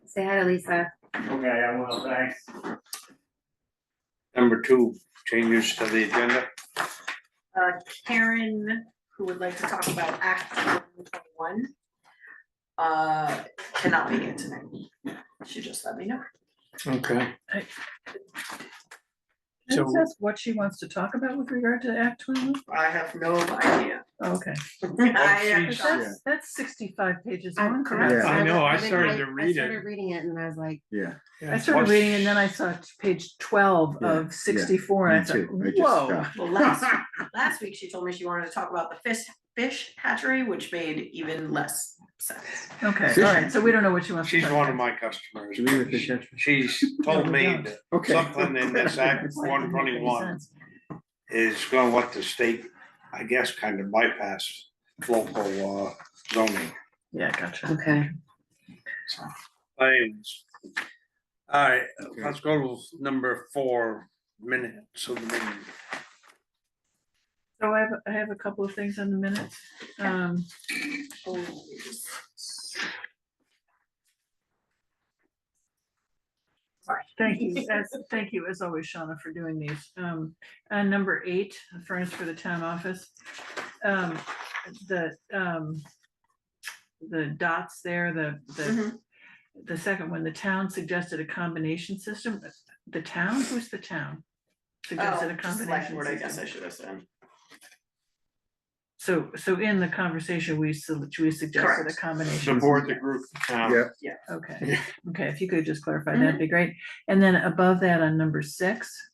Say hi to Lisa. Okay, I will, thanks. Number 2, changes to the agenda. Karen, who would like to talk about Act 121, cannot be here tonight. She just let me know. okay. Can I So- just ask what she wants to talk about with regard to Act 21? I have no idea. Okay, she's- that's 65 pages I'm long. correct. Yeah. I know, I think started to read I started it. reading it and I was like, Yeah. I started reading and then I saw page 12 Yeah, of 64 and I me thought, too. I just whoa. stopped. Well, last week she told me she wanted to talk about the fish hatchery, which made even less sense. Okay, Fishing. all right, so we don't know what she wants to She's talk one of about. my customers. Do we have the fish hatchery? She's Yeah, told we me don't. that Okay. something in this Act That doesn't make any 121 sense. is gonna let the state, I guess, kind of bypass local zoning. Yeah, gotcha. okay. Anyways. All right, let's go to number 4, minutes of the meeting. So I have a couple of things on the minutes. Thank you as always, Shauna, for doing these. And number 8, furnace for the town office. The dots there, the second one, the town suggested a combination system. The town, who's the town? Suggested a combination Select board, I guess I system. should have said. So in the conversation, we suggested a Correct. combination. The board, the group, the town. Yeah. Okay, Yeah. okay, if you could just clarify, that'd be great. And then above that on number 6,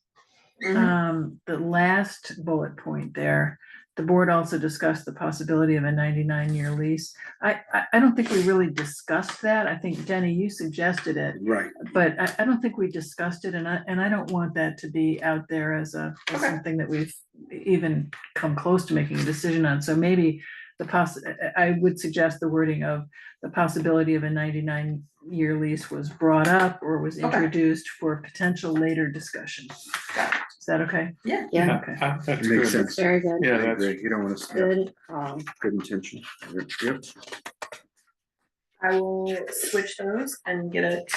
the last bullet point there, the board also discussed the possibility of a 99-year lease. I don't think we really discussed that. I think, Jenny, you suggested it, Right. but I don't think we discussed it, and I don't want that to be out there as as Okay. something that we've even come close to making a decision on. So maybe I would suggest the wording of the possibility of a 99-year lease was brought up or was Okay. introduced for potential later discussion. Got it. Is that okay? Yeah, Okay. That's Makes good. sense. very good. Yeah, I that's, agree. You don't want to, Good. good intention. Yep. I will switch those and get it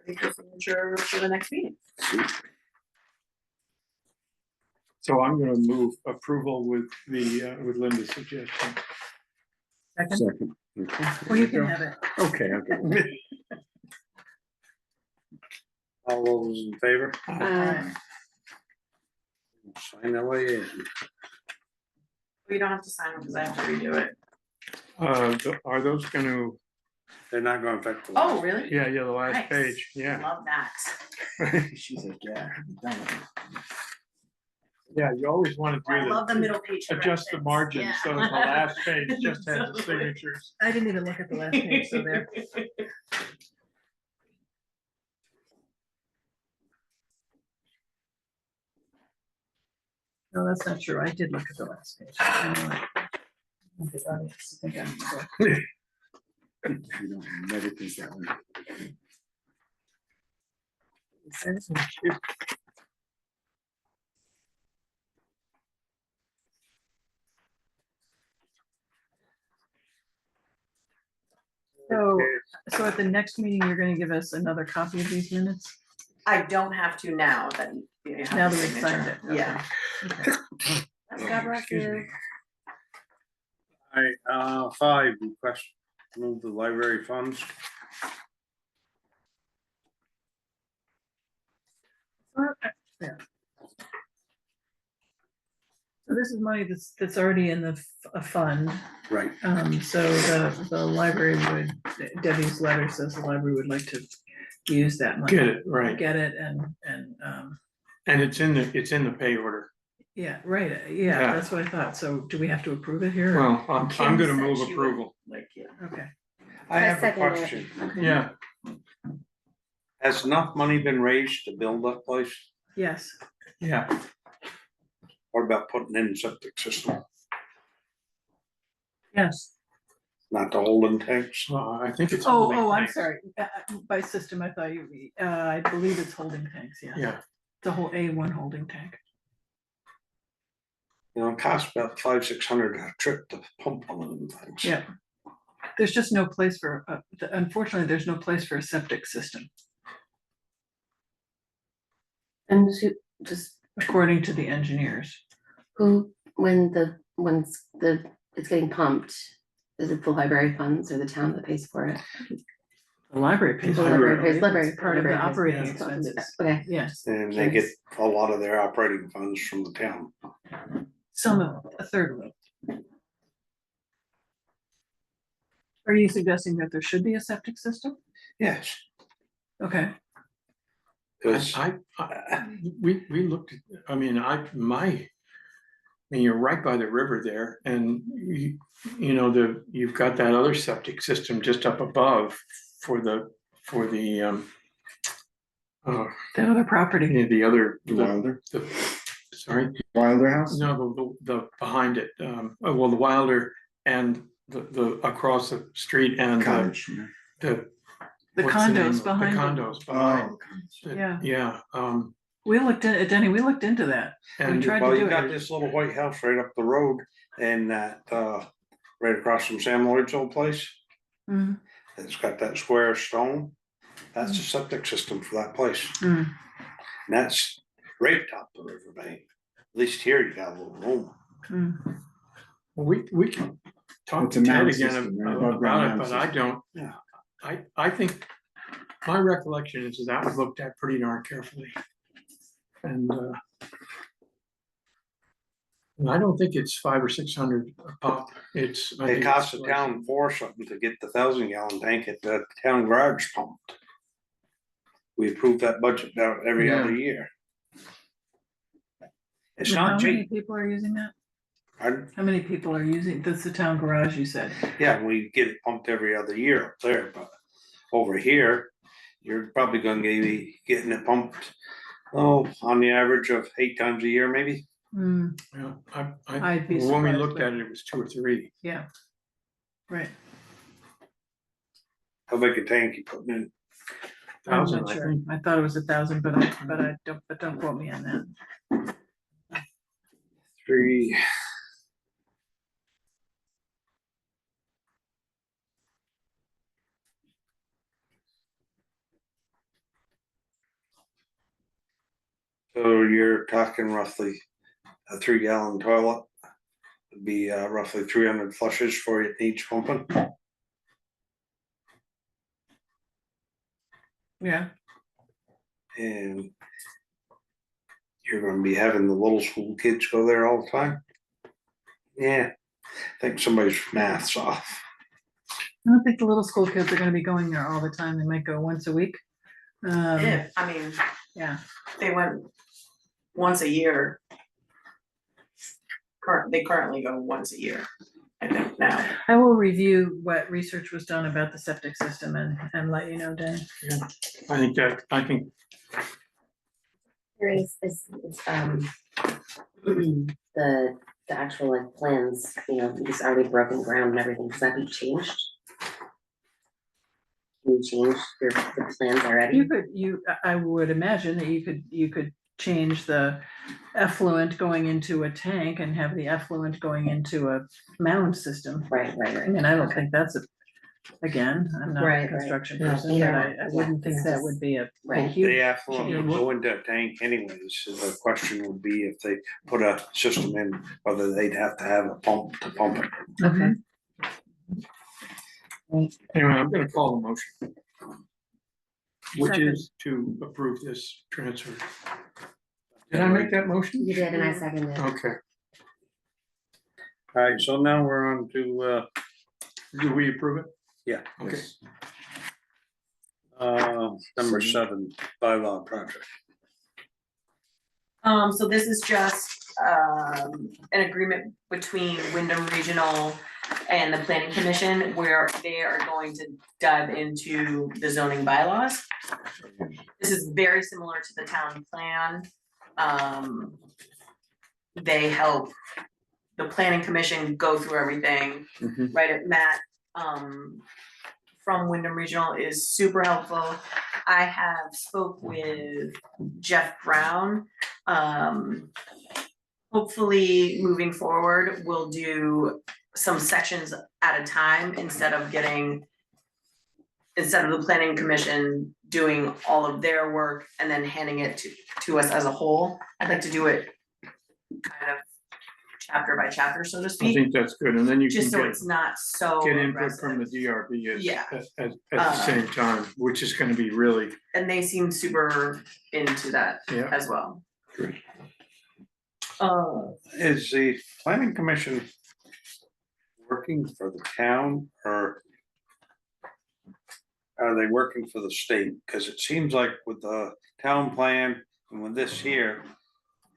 ready for signature for the next meeting. so I'm gonna move approval with with Linda's suggestion. Second, Second. well, you can have it. Okay, okay. All those in favor? Sign away in. You don't have to sign them because I have to redo it. Are those gonna, They're not gonna affect the. Oh, really? yeah, the last Nice. page, yeah. Love that. She's like, yeah. I'm done with it. Yeah, you always wanna I love the do middle page. adjust the corrections. margin, Yeah. so that the last page just has the signatures. I didn't even look at the last page, so there. No, that's not true. I did look at the last page. I know it. Okay, obvious. I think I'm correct. You don't never think that one. So, so at the next meeting, you're gonna give us another copy of these minutes? I don't have to now that you have Now the that we've signed signature. it. Yeah. Okay. God bless Excuse you. me. Alright, 5, request to move the library funds. Yeah. So this is money that's already in a fund, Right. so the library would, Debbie's letter says the library would like to use that money. Get it, right. Get it and, And it's in the pay order. yeah, right, yeah, Yeah. that's what I thought, so do we have to approve it here? Well, I'm Kim gonna said move she would approval. Like, yeah. Okay, I have a second it. question. Yeah, Has enough money been raised to build that place? yes, yeah. What about putting in septic system, yes. not the holding tanks? I think it's. Oh, holding I'm tanks. sorry, by system, I thought you, I believe it's holding tanks, yeah. Yeah, The whole A1 holding tank. You know, it costs about 500-600 a trip to pump one of them things. Yeah. There's just no place for, unfortunately, there's no place for a septic system, And just according to the engineers. who, when it's getting pumped, is it the library funds or the town that pays for it? The library pays The for library it. pays, It's library. part of the library pays, operating yeah. expenses. Okay, Yes, And they get a lot of their operating funds from the town. some of, a third of it. Are you suggesting that there should be a septic system? Yes, Okay, because we looked, I mean, you're right by the river there and you know, you've got that other septic system just up above for the, the other property. the other, Wilder, sorry, Wilder House? no, the behind it, well, the Wilder and the across the street and Cottage, yeah. the. The what's the name condos of- behind it. The condos behind. Oh, Yeah. Yeah, We looked at, Denny, we looked into that. and tried to well, do you it. got this little white house right up the road and that right across from Sam Lloyd's old place. Mm, It's got that square stone. That's the septic system for that place. mm. And that's right top the riverbank. At least here you got a little room. Mm. we can talk It's to a Ted mound again system, right? about Above ground it, mound but I system. don't. Yeah. I think, my recollection is that was looked at pretty darn carefully. And I don't think it's 500 or 600 a pop, it's. I It think costs it's the town something to get the 1,000-gallon tank at the town garage pumped. We approve that budget about every Yeah. other year. It's How not many cheap. people are using that? Pardon? How many people are using, that's the town garage, you said? Yeah, we get it pumped every other year up there, but over here, you're probably gonna be getting it pumped, on the average of 8 times a year, maybe. Mm, Yeah, I'd be when we surprised, looked but- at it, it was 2 or 3. yeah. Right. How big a tank you putting in? I'm 1,000, not I sure. think. I thought it was 1,000, but don't quote me on that. 3. So you're talking roughly a 3-gallon toilet would be roughly 300 flushes for each pumping. Yeah, And you're gonna be having the little school kids go there all the time. Yeah, I think somebody's math's off. I don't think the little school kids are gonna be going there all the time, they might go once a week. If, I mean, Yeah, they went once a year. They currently go once a year, I think now. I will review what research was done about the septic system and let you know, Dan. I think there is, the actual like plans, you know, it's already broken ground and everything, does that be changed? can change the plans already? I would imagine that you could change the effluent going into a tank and have the effluent going into a mound system. Right. I mean, I don't think that's again, I'm not Right, a right. construction Yeah. person, but I wouldn't think that would be a Right. huge. The effluent would change. go into a tank anyways, so the question would be if they put a system in, whether they'd have to have a pump to pump it. Okay. Anyway, I'm gonna call the motion. Which Second. is to approve this transfer. Did I make that motion? You did, and I seconded. Okay, Alright, so now we're on to, do we approve it? yeah. Okay. yes. Number 7, bylaw project. So this is just, an agreement between Wyndham Regional and the Planning Commission where they are going to dive into the zoning bylaws. This is very similar to the town plan. They help the Planning Commission go through everything, Mhm. right? Matt, from Wyndham Regional is super helpful. I have spoke with Jeff Brown. Hopefully, moving forward, we'll do some sections at a time instead of the planning commission doing all of their work and then handing it to us as a whole. I'd like to do it kind of chapter by chapter, so to I speak, think that's good, and then you can just so get, it's not so get input from the aggressive. DRB Yeah. at the same time, which is gonna be really, And they seem super into that yeah. as well. Great. Is the planning commission working for the town or are they working for the state? Cause it seems like with the town plan and with this here,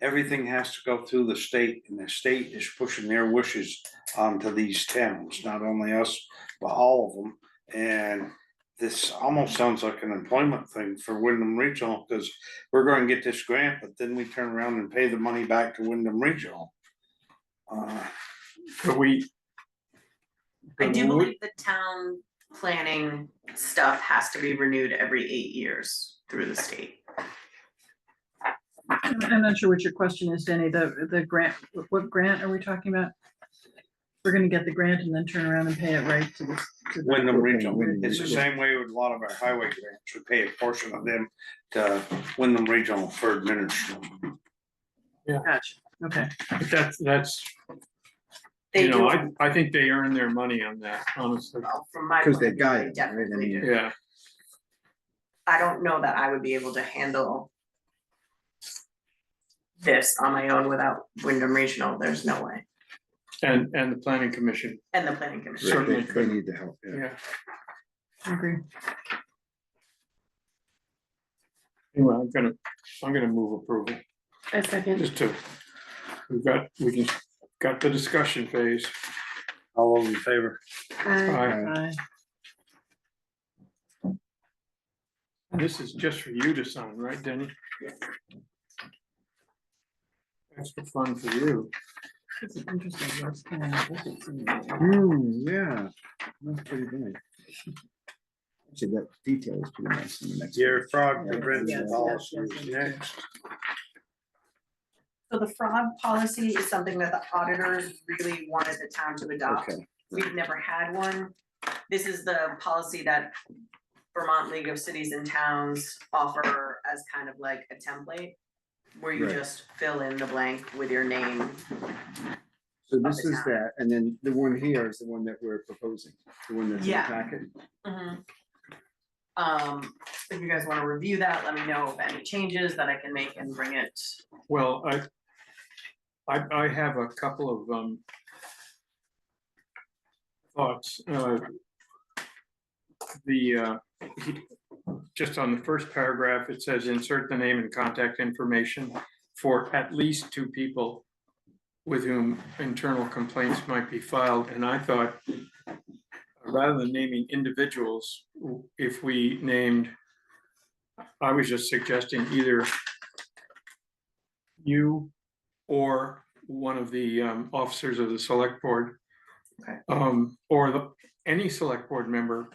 everything has to go through the state and the state is pushing their wishes onto these towns, not only us, but all of them. And this almost sounds like an employment thing for Wyndham Regional, because we're going to get this grant, but then we turn around and pay the money back to Wyndham Regional. But we. I do but we- believe the town planning stuff has to be renewed every 8 years through the state. I'm not sure what your question is, Denny, the grant, what grant are we talking about? We're gonna get the grant and then turn around and pay it right to the. Wyndham Regional, Wyndham it's the same way with a lot of our highway grants, we pay a portion of them to Wyndham Regional for administration. Gotcha, okay. But that's, They you know, do, I think they earn their money on that, honestly, well, from my 'Cause point they of view, got they it, right? I definitely mean- do. yeah. I don't know that I would be able to handle this on my own without Wyndham Regional, there's no way, And the planning commission, and the planning commission. Right, Certainly they could. need the help, yeah. yeah. I agree. Anyway, I'm gonna move approval, A second. just to, we got the discussion phase. All those in favor? Aye. Aye. This is just for you to sign, right, Denny? Extra fun for you. This is interesting, what's kind of difference in there? Yeah, that's pretty good. Actually, that detail is pretty nice in the next. Your page. fraud Yeah. prevention Yes, policy yes, is yes, next. So the fraud policy is something that the auditors really wanted the town to adopt. Okay, We've never had one. This is the policy that Vermont League of Cities and Towns offer as kind of like a template. Where you Right. just fill in the blank with your name. so this the is town. that, and then the one here is the one that we're proposing, the one that's in the Yeah. packet. If you guys wanna review that, let me know of any changes that I can make and bring it. Well, I have a couple of thoughts, just on the first paragraph, it says insert the name and contact information for at least 2 people with whom internal complaints might be filed, and I thought, rather than naming individuals, if we named, I was just suggesting either you or one of the officers of the select board. Okay. Or any select board member,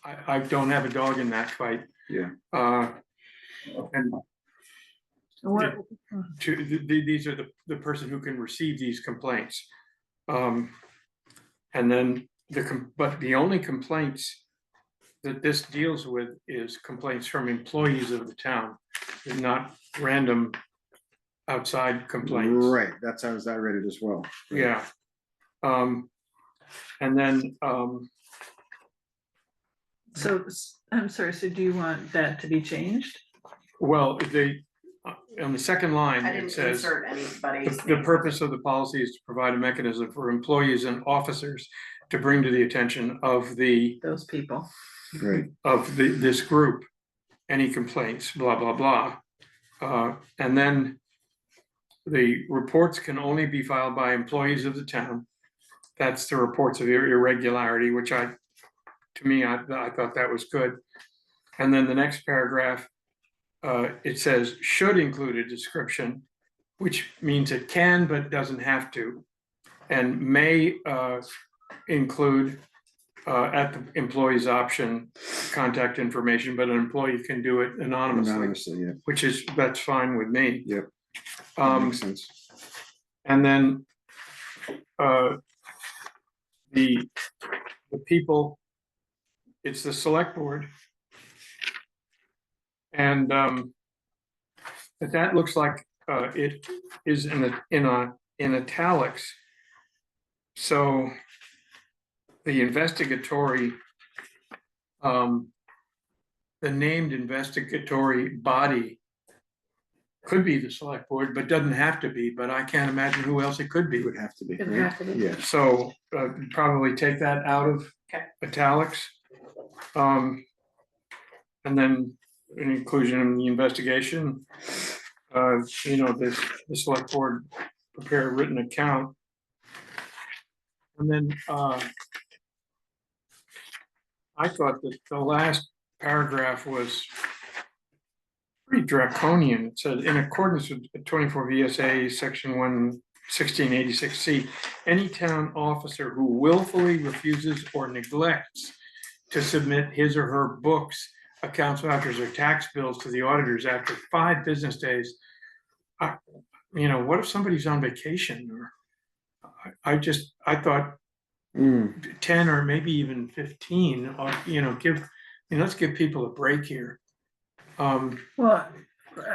I don't have a dog in that fight. Yeah. And What, these are the person who can receive these complaints. And then but the only complaints that this deals with is complaints from employees of the town, and not random outside complaints. Right, that's how I read it as well. Yeah. And then, so, I'm sorry, so do you want that to be changed? well, on the second line, I it didn't says, insert anybody's. the name. purpose of the policy is to provide a mechanism for employees and officers to bring to the attention of Those people. Right, this group, any complaints, blah, blah, blah. And then the reports can only be filed by employees of the town. That's the reports of irregularity, which to me, I thought that was good. And then the next paragraph, it says should include a description, which means it can, but doesn't have to. And may include at the employee's option, contact information, but an employee can do it anonymously, yeah, which that's fine with me. yep, that makes sense. And then the people, it's the select board. And but that looks like it is in italics. So the investigatory, the named investigatory body could be the select board, but doesn't have to be, but I can't imagine who else it could be. It would have to be, It would right? have to be. Yeah, So probably take that out of Okay. italics. And then an inclusion in the investigation, the select board prepare a written account. And then I thought that the last paragraph was pretty draconian. It said, in accordance with 24 VSA section 1686C, any town officer who willfully refuses or neglects to submit his or her books, accounts, vouchers, or tax bills to the auditors after 5 business days. What if somebody's on vacation? Or I thought 10 or maybe even 15, let's give people a break here. Well,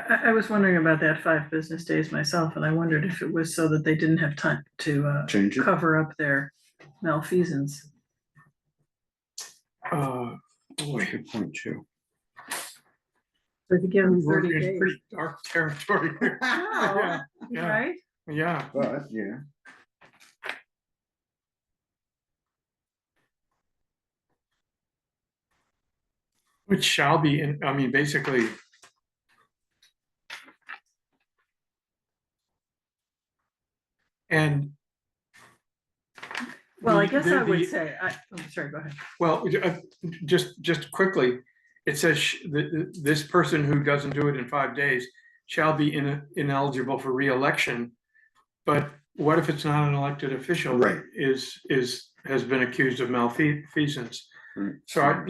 I was wondering about that 5 business days myself, and I wondered if it was so that they didn't have time to change it. cover up their malfeasance. Boy, Good point too. So if you give them we're 30 in days, pretty dark territory. Yeah, yeah, right? yeah. But, yeah, Which shall be, basically. And. Well, I the- guess the- I would the- say, I'm sorry, go ahead. Well, just quickly, it says this person who doesn't do it in 5 days shall be ineligible for reelection. But what if it's not an elected official? Right. Has been accused of malfeasance? Right. So I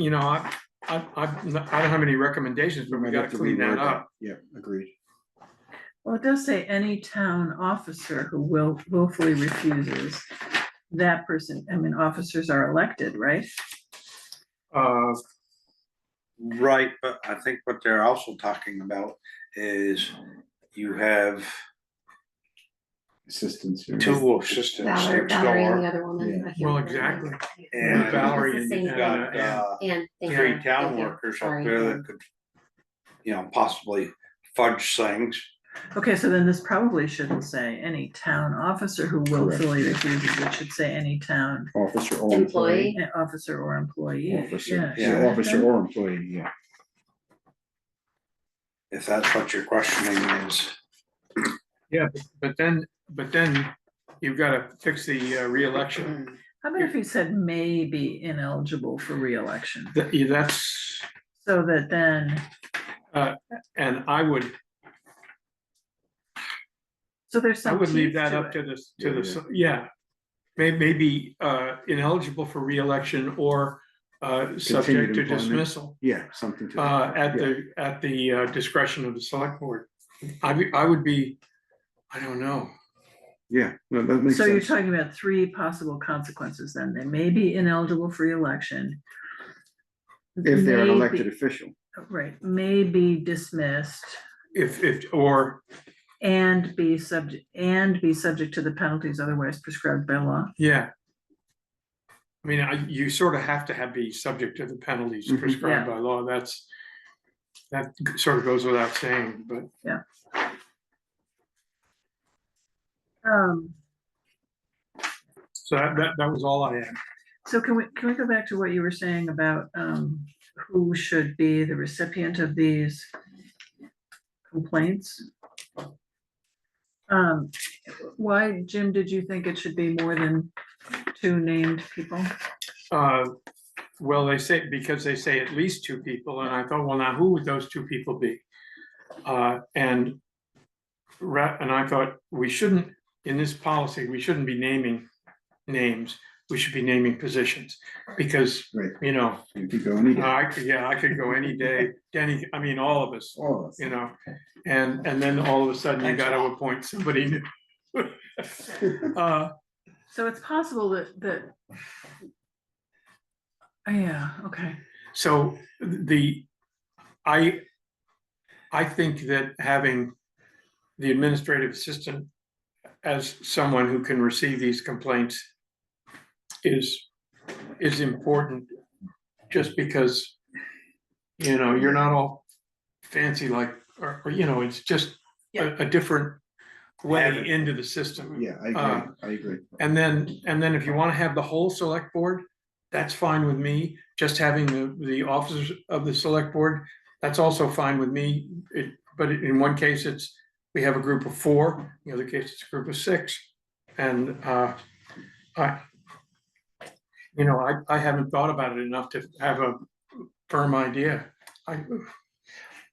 don't have any recommendations, but we might gotta have to clean that reword up. Yeah, agreed. Well, it does say any town officer who willfully refuses. That person, officers are elected, right? Right, but I think what they're also talking about is you have Assistance. here. 2 assistants Valerie, next Valerie and the door. other woman. Yeah. I can't Well, remember her name. exactly. And Valerie It's the and same you got And thank 3 you, town thank you. workers up Sorry. there that could, possibly fudge things. Okay, so then this probably shouldn't say any town officer who willfully refuses, it should say any town Officer or employee. Employee. officer or employee. Officer, Yeah, yeah, officer or employee, yeah. If that's what your questioning is. Yeah, but then you've gotta fix the reelection. How about if you said may be ineligible for reelection, That's, so that then, and I would so there's some leave teeth that to up it. to the, yeah. Maybe ineligible for reelection or subject to employment. dismissal, Yeah, something to. at the discretion of the select board. I would be, I don't know. Yeah, no, that makes So you're sense. talking about three possible consequences then. They may be ineligible for reelection. If they're an may elected be- official. Right, may be dismissed Or, and be subject to the penalties otherwise prescribed by law. yeah. I mean, you sort of have to be subject to the penalties Mhm. prescribed by law. That sort of goes without saying, but so that was all I had. So can we go back to what you were saying about who should be the recipient of these complaints? Why, Jim, did you think it should be more than two named people? Well, because they say at least two people, and I thought, well, now who would those two people be? And I thought we shouldn't, in this policy, we shouldn't be naming names. We should be naming positions, because, Right. you know, You could go any day. I could go any day, Denny, I mean, all of us, All of us. you know, and then all of a sudden you gotta appoint somebody new. So it's possible that yeah, okay. So I think that having the administrative assistant as someone who can receive these complaints is important, just because, you know, you're not all fancy like, or you know, it's just a different way into the system. Yeah, I agree. And then if you want to have the whole select board, that's fine with me. Just having the officers of the select board, that's also fine with me. But in one case, we have a group of 4, in the other case, it's a group of 6. And I haven't thought about it enough to have a firm idea.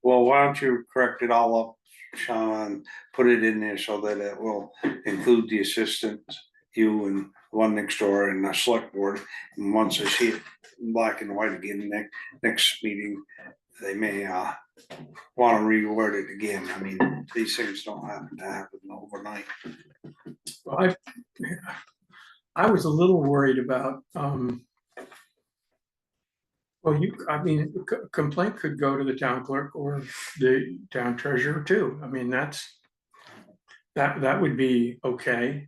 Well, why don't you correct it all up, Sean, and put it in there so that it will include the assistant, you and one next door and the select board. And once I see it in black and white again, next meeting, they may want to reword it again. I mean, these things don't happen overnight. Well, I was a little worried about, complaint could go to the town clerk or the town treasurer too. I mean, that would be okay.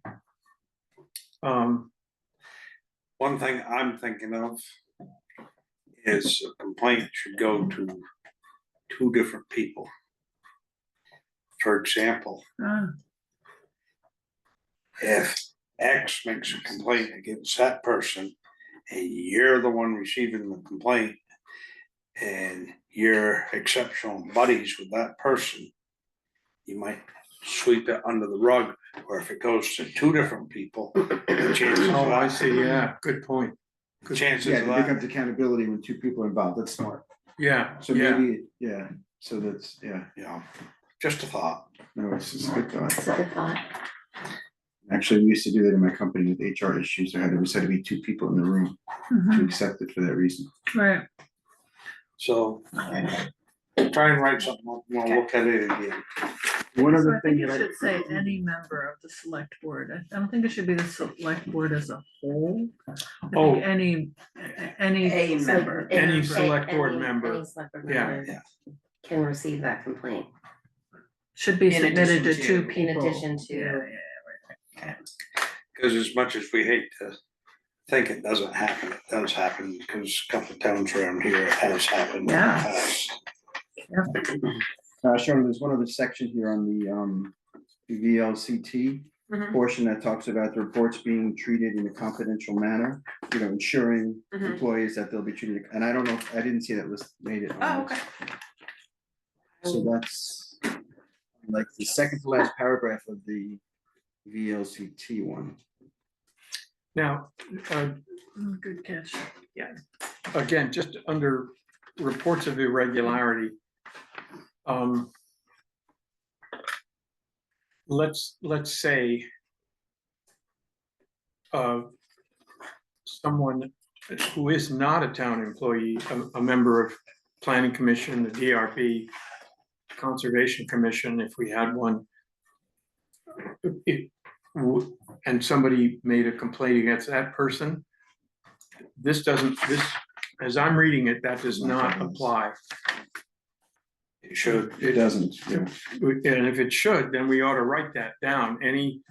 One thing I'm thinking of is a complaint should go to 2 different people. For example, if X makes a complaint against that person and you're the one receiving the complaint and you're exceptional buddies with that person, you might sweep it under the rug. Or if it goes to 2 different people, the chances of Oh, I that, see, yeah, good point. chances Yeah, of it that, becomes accountability when 2 people are involved. That's smart. Yeah, So yeah, maybe, yeah, so that's, yeah, you know, just a thought. no, it's just a good thought. That's a good thought. Actually, we used to do that in my company with HR issues. There was had to be 2 people in the room to accept it for that reason. Right. So try and write something up, we'll look at it again. One So other I thing think it that should say any member of the select board. I don't think it should be the select board as a whole. I think Oh. any. A member. Any select board Any member. select board Yeah. member can receive that complaint. Should be In submitted to addition 2 to- people. In addition to. Yeah. Cause as much as we hate to think it doesn't happen, it does happen, because a couple of towns around here it has happened in the Yeah. past. Sharon, there's one other section here on the VLCT Mhm. portion that talks about the reports being treated in a confidential manner, you know, ensuring Mhm. employees that they'll be treated, and I don't know, I didn't see that list made it. Oh, okay. So that's like the second to last paragraph of the VLCT one. now, Good catch. again, just under reports of irregularity. Let's say someone who is not a town employee, a member of planning commission, the DRB, conservation commission, if we had one. And somebody made a complaint against that person. This doesn't, as I'm reading it, that does not apply. It should. It doesn't. And if it should, then we ought to write that down, any.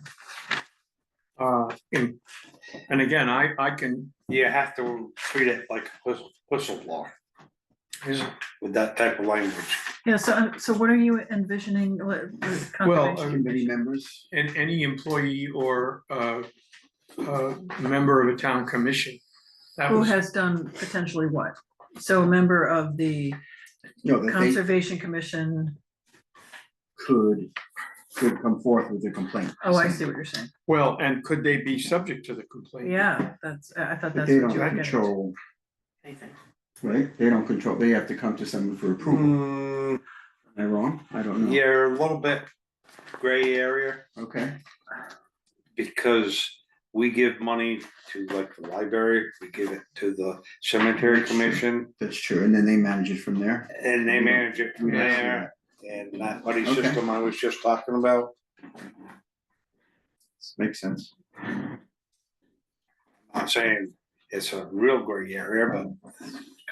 And again, I can, You have to treat it like a whistleblower is- with that type of language. Yeah, so what are you envisioning? Well, Committee members, and any employee or member of a town commission. That Who was, has done potentially what? So a member of the no, that they Conservation Commission, could come forth with a complaint. oh, I see what you're saying. well, and could they be subject to the complaint? Yeah, I thought But that's they what don't you were getting. control, Anything. right? They don't control, they have to come to someone for approval. Am I wrong? I don't know. You're a little bit gray area Okay, because we give money to like the library, we give it to the cemetery commission, that's true. And then they manage it from there. and they manage it from We don't do there. And that buddy Okay. system I was just talking about, Makes sense. I'm saying it's a real gray area, but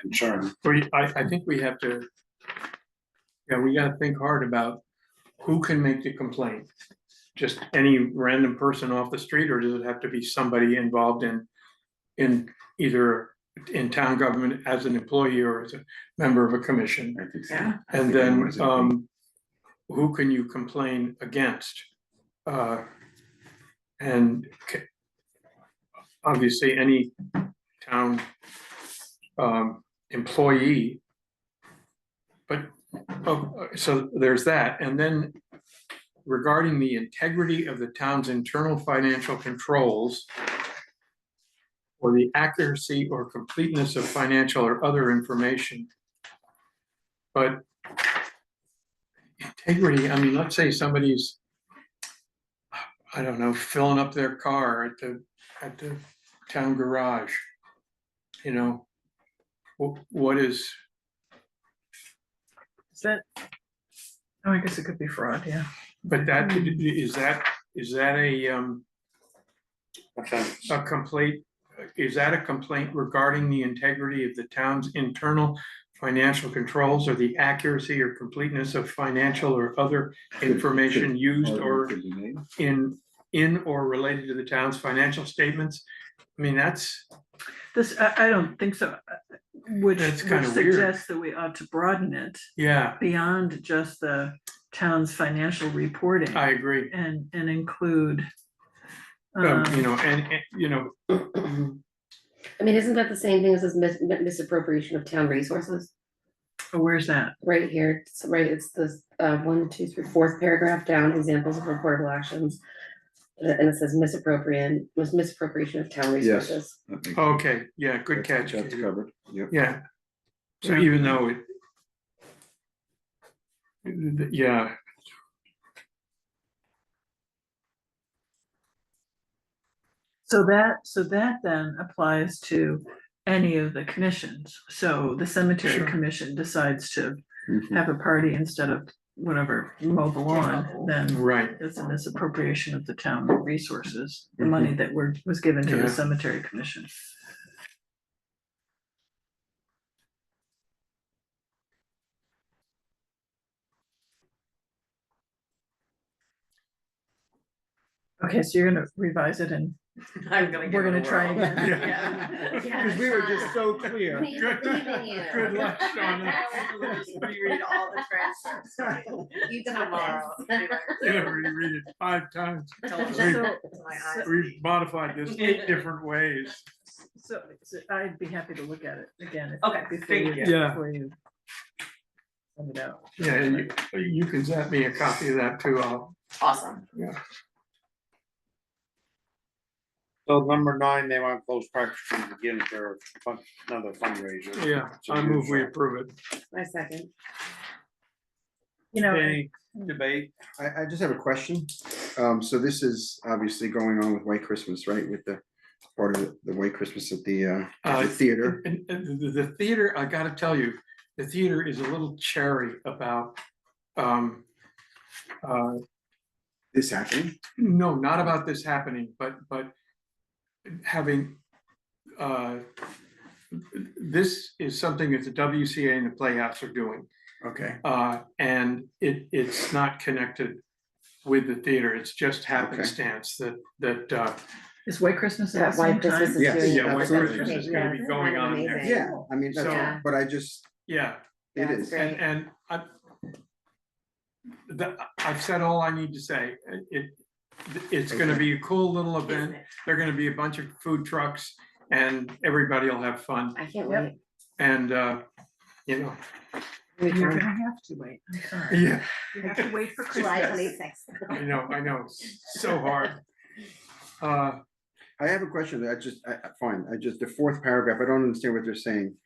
concern. I think we have to, yeah, we gotta think hard about who can make the complaint. Just any random person off the street, or does it have to be somebody involved in either in town government as an employee or as a member of a commission? I think so. Yeah. I And think then, everyone's in who can you complain against? And obviously, any town employee. But, so there's that, and then regarding the integrity of the town's internal financial controls or the accuracy or completeness of financial or other information. But integrity, I mean, let's say somebody's, I don't know, filling up their car at the town garage. You know, what is, Is that? Oh, I guess it could be fraud, yeah. but that, is that a complaint? Is that a complaint regarding the integrity of the town's internal financial controls or the accuracy or completeness of financial or other information used or could be made. in or related to the town's financial statements? I mean, that's, This, I don't think so, which That's would kinda weird. suggest that we ought to broaden it yeah, beyond just the town's financial reporting I agree. and include. You know, and, you know, I mean, isn't that the same thing as this misappropriation of town resources? Where's that? Right here, it's right, it's the 1, 2, 3, 4th paragraph down, examples of reportable actions. And it says misappropriation of town Yes. resources. That makes sense. okay, yeah, good catch. That's Katie. covered, yep. Yeah. So Yeah. even though yeah. So that then applies to any of the commissions. So the cemetery Sure. commission decides to Mhm. have a party instead of whatever, mow the lawn, then Right, it's a misappropriation of the town resources, the money that was given to Yeah. the cemetery commission. Okay, so you're gonna revise it and I'm gonna give we're it gonna a try whirl. again. Yeah. Yeah. Because we were just so clear. We believe in you. Good luck, Shauna. We'll just reread all the transcripts You got tomorrow. this. yeah, reread it 5 times. Tell them So- to my eyes. We've modified this 8 different ways. So I'd be happy to look at it again. Okay, Before you, thank you. Yeah. before you send it out. Yeah, and you can send me a copy of that too. Awesome. So number 9, they want close practice to begin their another fundraiser. Yeah, I move we approve it. My second. You know, Any debate? I just have a question. So this is obviously going on with White Christmas, right? With the part of the White Christmas at the Uh, theater. And the theater, I gotta tell you, the theater is a little cherry about, uh, This happening? no, not about this happening, but having, this is something that the WCA and the Playhouse are doing. Okay, And it's not connected with the theater, it's just happenstance that, Is White Christmas at That the White same Christmas time? is Yes. doing. yeah, White absolutely. Christmas is gonna be going on there. Amazing. yeah, I mean, that's, Yeah. but I just, Yeah, it That's is. great. and I've said all I need to say. It's gonna be a cool little event. There're gonna be a bunch of food trucks and everybody will have fun. I can't Yep. wait. And, you know, It'll be You're fun. gonna have to wait, I'm sorry. yeah, You have to wait for July Christmas. 26th. I know, so hard. I have a question that fine, the fourth paragraph, I don't understand what they're saying.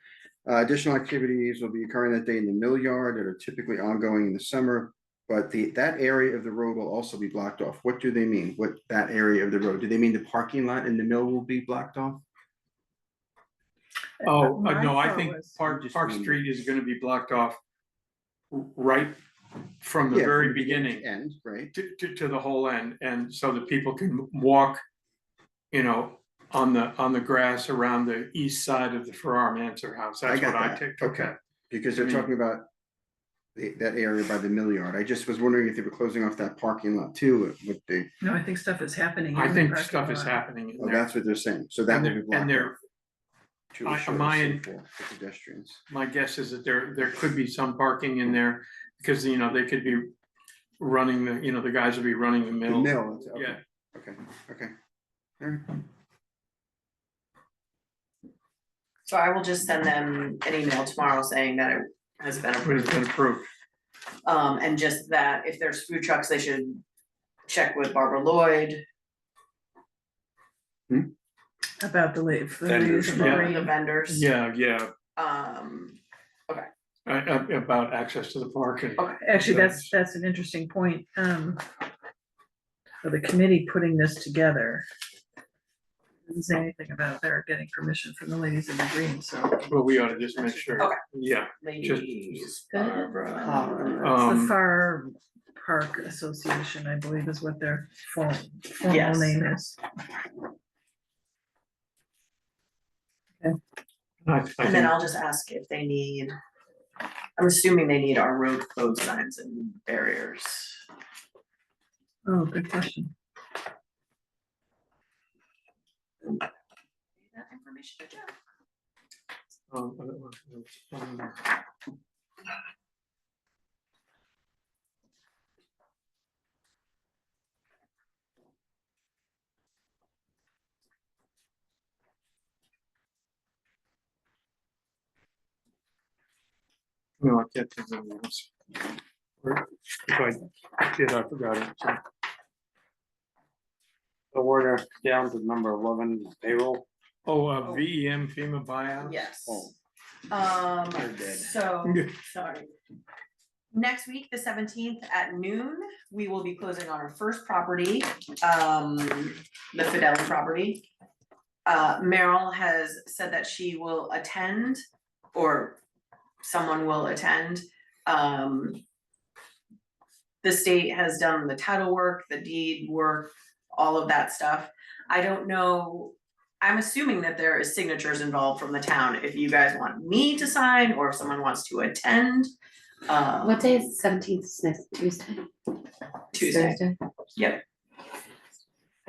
Additional activities will be occurring that day in the mill yard that are typically ongoing in the summer. But that area of the road will also be blocked off. What do they mean? What, that area of the road? Do they mean the parking lot in the mill will be blocked off? Oh, My no, I thought think was- Park Just mean- Street is gonna be blocked off right from the Yeah, very from beginning beginning to End, right? to the whole end, and so that people can walk, you know, on the grass around the east side of the Farrar Manser house. I That's got what I that. took Okay. that. Because they're I mean- talking about that area by the mill yard. I just was wondering if they were closing off that parking lot too, with the, No, I think stuff is happening. I in the think parking stuff is lot. happening in oh, there. that's what they're saying. So that And will be they're- blocked and off. they're, To I- assure mine- safe for pedestrians. my guess is that there could be some parking in there, because, you know, they could be running the guys will be running the The mill. mill, Yeah, okay. All right. So I will just send them an email tomorrow saying that it has been but it's approved. been approved. And just that if there's food trucks, they should check with Barbara Lloyd, About the late, the Vendors, ladies in the yeah. green. the vendors. Yeah, Um, about access to the park and. Okay. Actually, that's an interesting point. For the committee putting this together. Doesn't say anything about their getting permission from the ladies in the green, so. Well, we ought to just make sure, Okay. yeah, ladies, Good. Barbara. It's the Um, Far Park Association, I believe is what their formal Yes. name is. I And then think, I'll just ask if they need, I'm assuming they need our road code signs and barriers. Oh, good question. That information to Jeff. no, I can't think of it. Or if I did, I forgot it, so. So we're down to number 11 payroll. Oh, VEM FEMA buyout? Yes. Oh. They're dead. So, sorry. Next week, the 17th at noon, we will be closing on our first property, the Fidelity property. Meryl has said that she will attend, or someone will attend. The state has done the title work, the deed work, all of that stuff. I don't know, I'm assuming that there is signatures involved from the town, if you guys want me to sign, or if someone wants to attend. What day is the 17th? Next Tuesday? Tuesday. Thursday? Yep.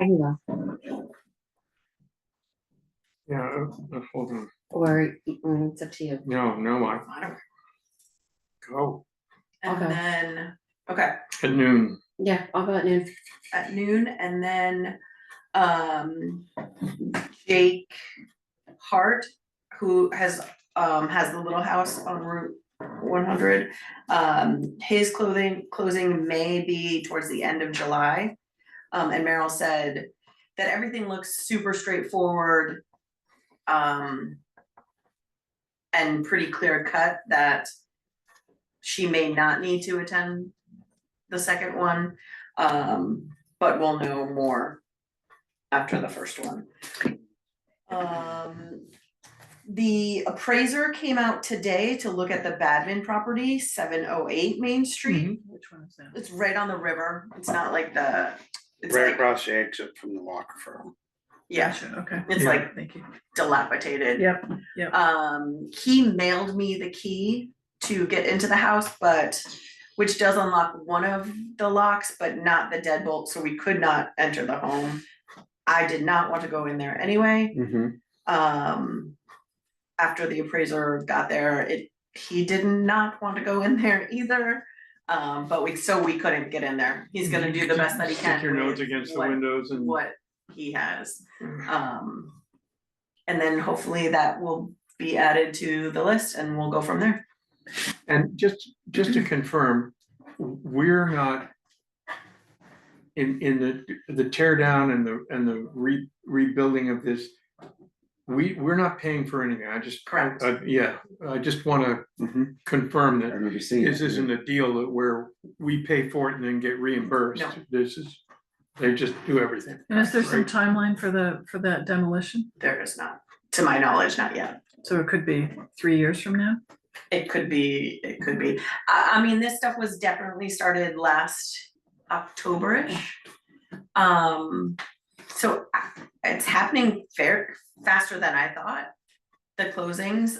I can go, Yeah, hold on, or it's up to you. no, I I don't- go And Okay. then, okay, at noon. Yeah, I'll go at noon. at noon, and then, Jake Hart, who has the little house on Route 100. His closing may be towards the end of July. And Meryl said that everything looks super straightforward. And pretty clear cut, that she may not need to attend the second one. But we'll know more after the first one. The appraiser came out today to look at the Badman property, 708 Main Street. Which one is that? It's right on the river. It's not like it's Right like, across the exit from the locker firm. yeah, Gotcha, okay. it's Yeah. like Thank you. dilapidated. Yep, yep. He mailed me the key to get into the house, which does unlock one of the locks, but not the deadbolt, so we could not enter the home. I did not want to go in there anyway. After the appraiser got there, he did not want to go in there either. But we couldn't get in there. He's gonna do the best that he can. Stick your nose with against the what- windows and. What he has. And then hopefully that will be added to the list and we'll go from there. And just to confirm, we're not. In the tear down and the rebuilding of this. We're not paying for anything, Correct. Yeah, I just wanna confirm I that remember seeing. this it, isn't a deal that where we pay for it and then get reimbursed. No. This is, they just do everything. And is there some Right. timeline for that demolition? There is not, to my knowledge, not yet. So it could be 3 years from now? It could be. I mean, this stuff was definitely started last October-ish. So it's happening faster than I thought, the closings,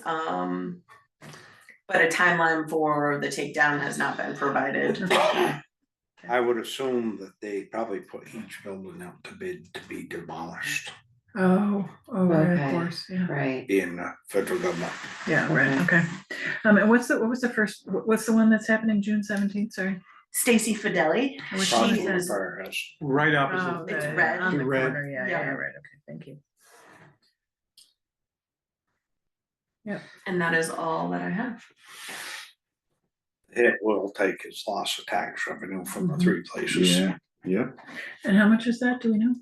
but a timeline for the takedown has not been provided. I would assume that they probably put each building out to bid to be demolished, Oh, yeah, of Okay. course, yeah, Right. being the federal government. yeah, right, okay. And what was the first, what's the one that's happening June 17th, sorry? Stacy Fideli, And which She one Boston is- Firehouse. Right Oh, opposite, It's the- red. On the Red. corner, yeah, Yeah. right, okay, thank you. and that is all that I have. It will take its loss of tax revenue from the three places. Yep. And how much is that, do we know?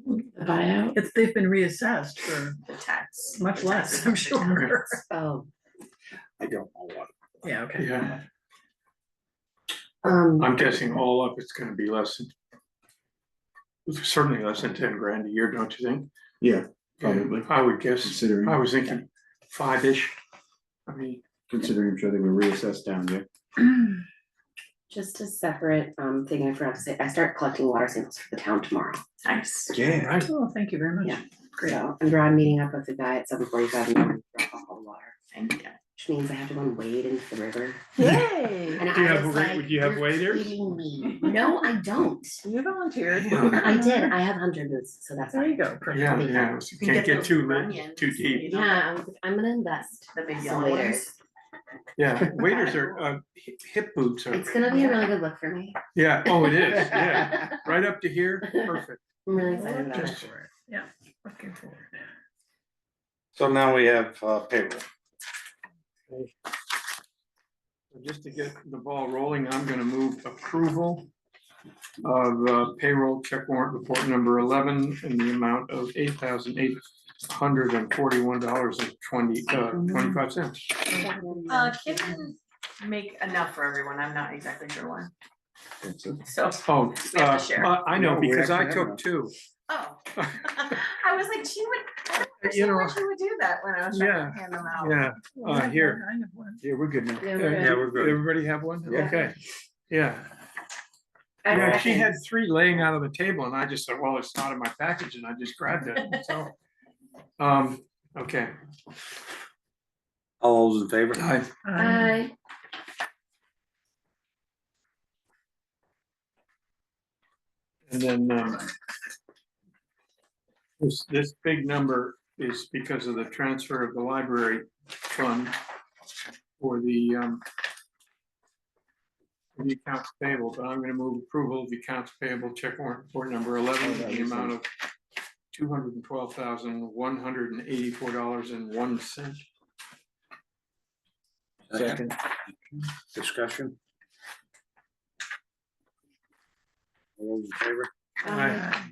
The buyout? They've been reassessed for The tax. much the less, taxes I'm have to do. sure. Oh, I don't know what. Yeah, okay. yeah, um, I'm guessing all up, it's gonna be less than. Certainly less than 10 grand a year, don't you think? Yeah, probably, I would guess, considering. I was thinking 5-ish, I mean, Considering I'm sure they were reassessed down, yeah. just a separate thing I forgot to say, I start collecting water samples for the town tomorrow. Nice. Yeah. right, Oh, thank you very much. Yeah. Great. So I'm meeting up with the guy at 7:45 in the morning for alcohol water, Thank you. which means I have to go and wade into the river. Yay! And Do you I have was wa- like, do you have "You're waders?" kidding me." No, I don't. You volunteered. Yeah. I did, I have hunter boots, so that's There you fine. go, perfect. yeah, Perfectly yeah, fine. you You can can't get get those too onions, too deep, you know. Yeah, I'm gonna invest. The big Some yellow waders. ones. yeah, waders are, hip boots are, It's gonna be a really good look for me. yeah, oh, it is, yeah, right up to here, perfect. I'm really excited about Looking it. for it. Yeah, looking forward. So now we have payroll. Just to get the ball rolling, I'm gonna move approval of payroll check warrant report number 11 in the amount of $8,841.25. Kim didn't make enough for everyone, I'm not exactly sure why, That's it. so, Oh, We have to share. I know, No, we because I actually have took two. oh. I was like, she would, I don't You understand know, why she would do that when I was trying yeah, to hand them out. Yeah, here, I have one. Yeah, we're good now. Yeah, we're Yeah, good. we're good. everybody have one? Yeah. Okay, yeah. I Yeah, she second. had three laying out on the table and I just said, well, it's not in my package and I just grabbed it, so. Okay. All those in favor? Bye. And then, this big number is because of the transfer of the library fund for the accounts payable, but I'm gonna move approval of the accounts payable check warrant report number 11 in the amount of $212,184.01. Second. Discussion? All those in favor? Aye.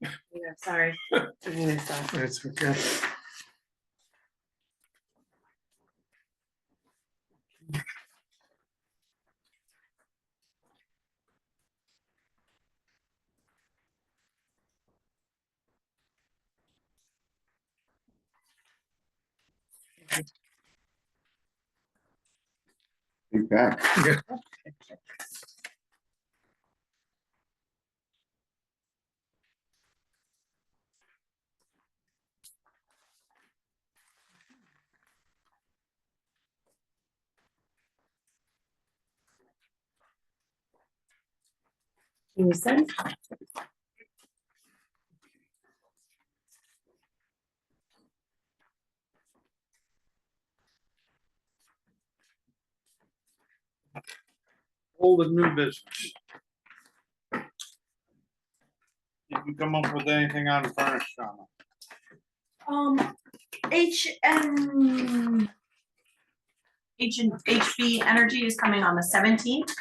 Yeah, sorry. Taking this off. That's okay. Be back. You said, Old and new business. Did you come up with anything on furnace, Shawna? HB Energy is coming on the 17th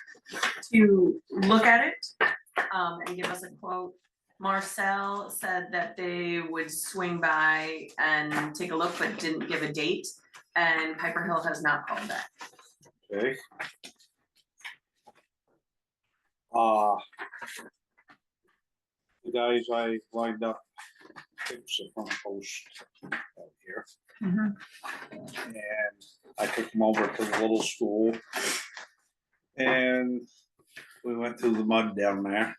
to look at it, and give us a quote. Marcel said that they would swing by and take a look, but didn't give a date, and Piper Hill has not called back. Okay. The guys I lined up, fix the front post out here. Mhm. And I took them over to the little school. And we went through the mud down there.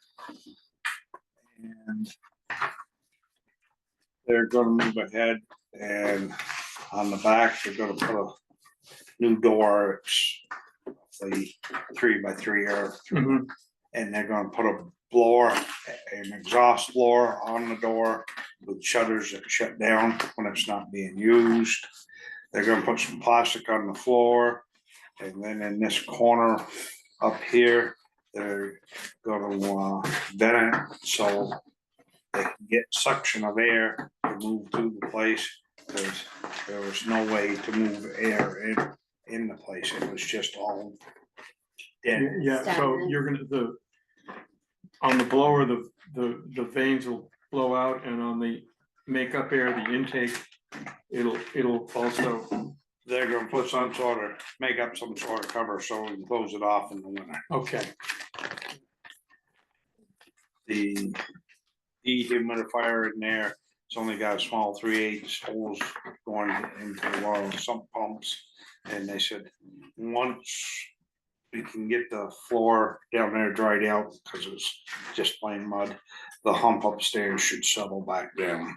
And they're gonna move ahead, and on the back, they're gonna put a new door. It's roughly 3x3 or Mhm. and they're gonna put a blower, an exhaust blower on the door with shutters that shut down when it's not being used. They're gonna put some plastic on the floor, and then in this corner up here, they're gonna vent it so they can get suction of air to move through the place, because there was no way to move air in the place. It was just all dead. Yeah, so you're gonna, on the blower, the vanes will blow out, and on the makeup air, the intake, it'll also, They're gonna put some sort of, make up some sort of cover so we can close it off in the winter. okay. The dehumidifier in there, it's only got a small 3/8 holes going into one of the sump pumps. And they said, once we can get the floor down there dried out, because it's just plain mud, the hump upstairs should settle back down.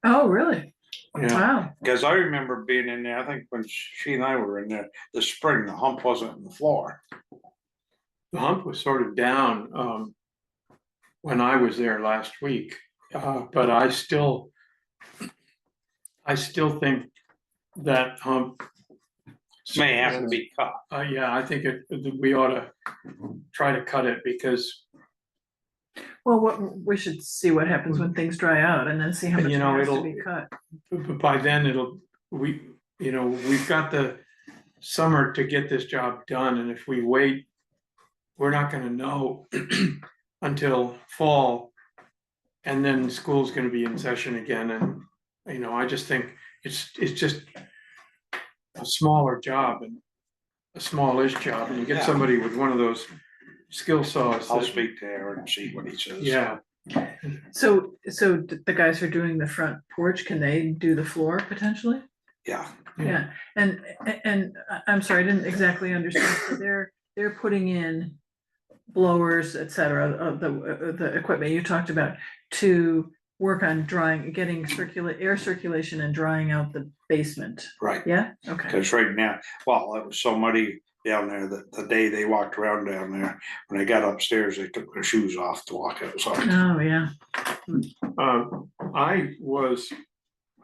Oh, really? Yeah, Wow. Because I remember being in there, I think when she and I were in there this spring, the hump wasn't in the floor. the hump was sort of down, when I was there last week, but I still think that hump. May have to be cut. Yeah, I think we ought to try to cut it, because, Well, we should see what happens when things dry out and then see how much You know, has to it'll- be cut. by then we've got the summer to get this job done, and if we wait, we're not gonna know until fall. And then school's gonna be in session again, and, I just think it's just a smaller job and a smallish job, and you get Yeah. somebody with one of those skill saws. I'll that- speak to Aaron and see what he says. Yeah, So the guys who are doing the front porch, can they do the floor potentially? Yeah, Yeah, and I'm sorry, I didn't exactly understand, so they're putting in blowers, et cetera, of the equipment you talked about to work on getting air circulation and drying out the basement, right. yeah, okay. Because right now, well, it was so muddy down there that the day they walked around down there, when they got upstairs, they took their shoes off to walk outside. Oh, yeah,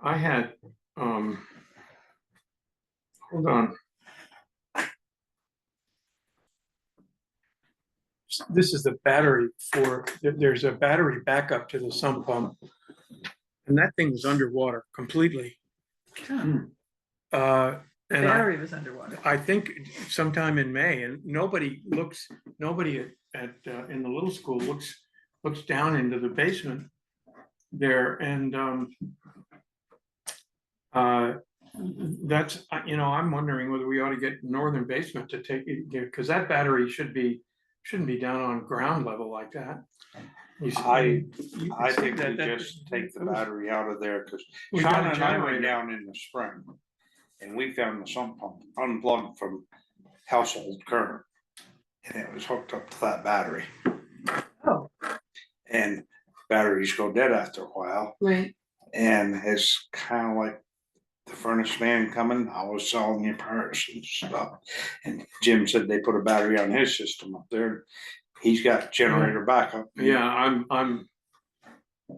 I had, hold on. This is the battery there's a battery backup to the sump pump. And that thing was underwater completely. Huh. And battery was underwater. I think sometime in May, and nobody at in the little school looks down into the basement there, and that's, I'm wondering whether we ought to get northern basement to take it, because that battery shouldn't be down on ground level like that. You see- I you can see think we that just take the it was- battery out of there, because We got a Sean and I went generator. down in the spring. and we found the sump pump unplugged from household current. And it was hooked up to that battery. Oh. And batteries go dead after a while, Right. and it's kind of like the furnace man coming, I was selling you parts and stuff. And Jim said they put a battery on his system up there. He's got generator backup. Yeah, I'm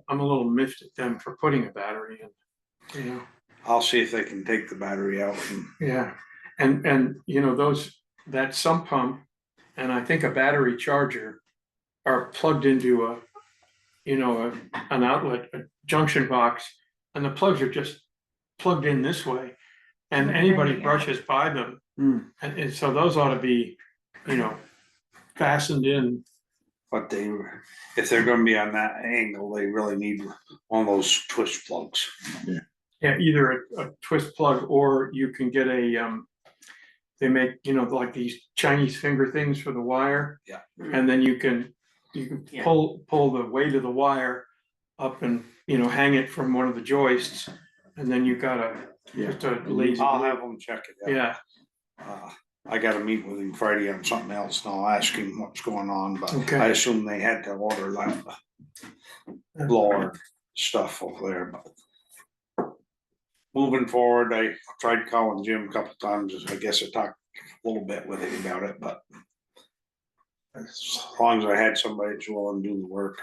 a little miffed at them for putting a battery in, you know, I'll see if they can take the battery out and yeah. And, you know, that sump pump and I think a battery charger are plugged into a, you know, an outlet, a junction box, and the plugs are just plugged in this way. And Yeah, anybody yeah. brushes by them, Hmm. and so those ought to be, you know, fastened in. but if they're gonna be on that angle, they really need one of those twist plugs. Yeah, either a twist plug or you can get they make, you know, like these Chinese finger things for the wire. Yeah. And then you can Yeah. pull the weight of the wire up and, you know, hang it from one of the joists. And then you got just a lazy. I'll have them check it out. Yeah, I gotta meet with him Friday on something else, and I'll ask him what's going on, but Okay. I assume they had to order that blower stuff over there, but. Moving forward, I tried calling Jim a couple times, I guess I talked a little bit with him about it, but. As long as I had somebody that's willing to do the work,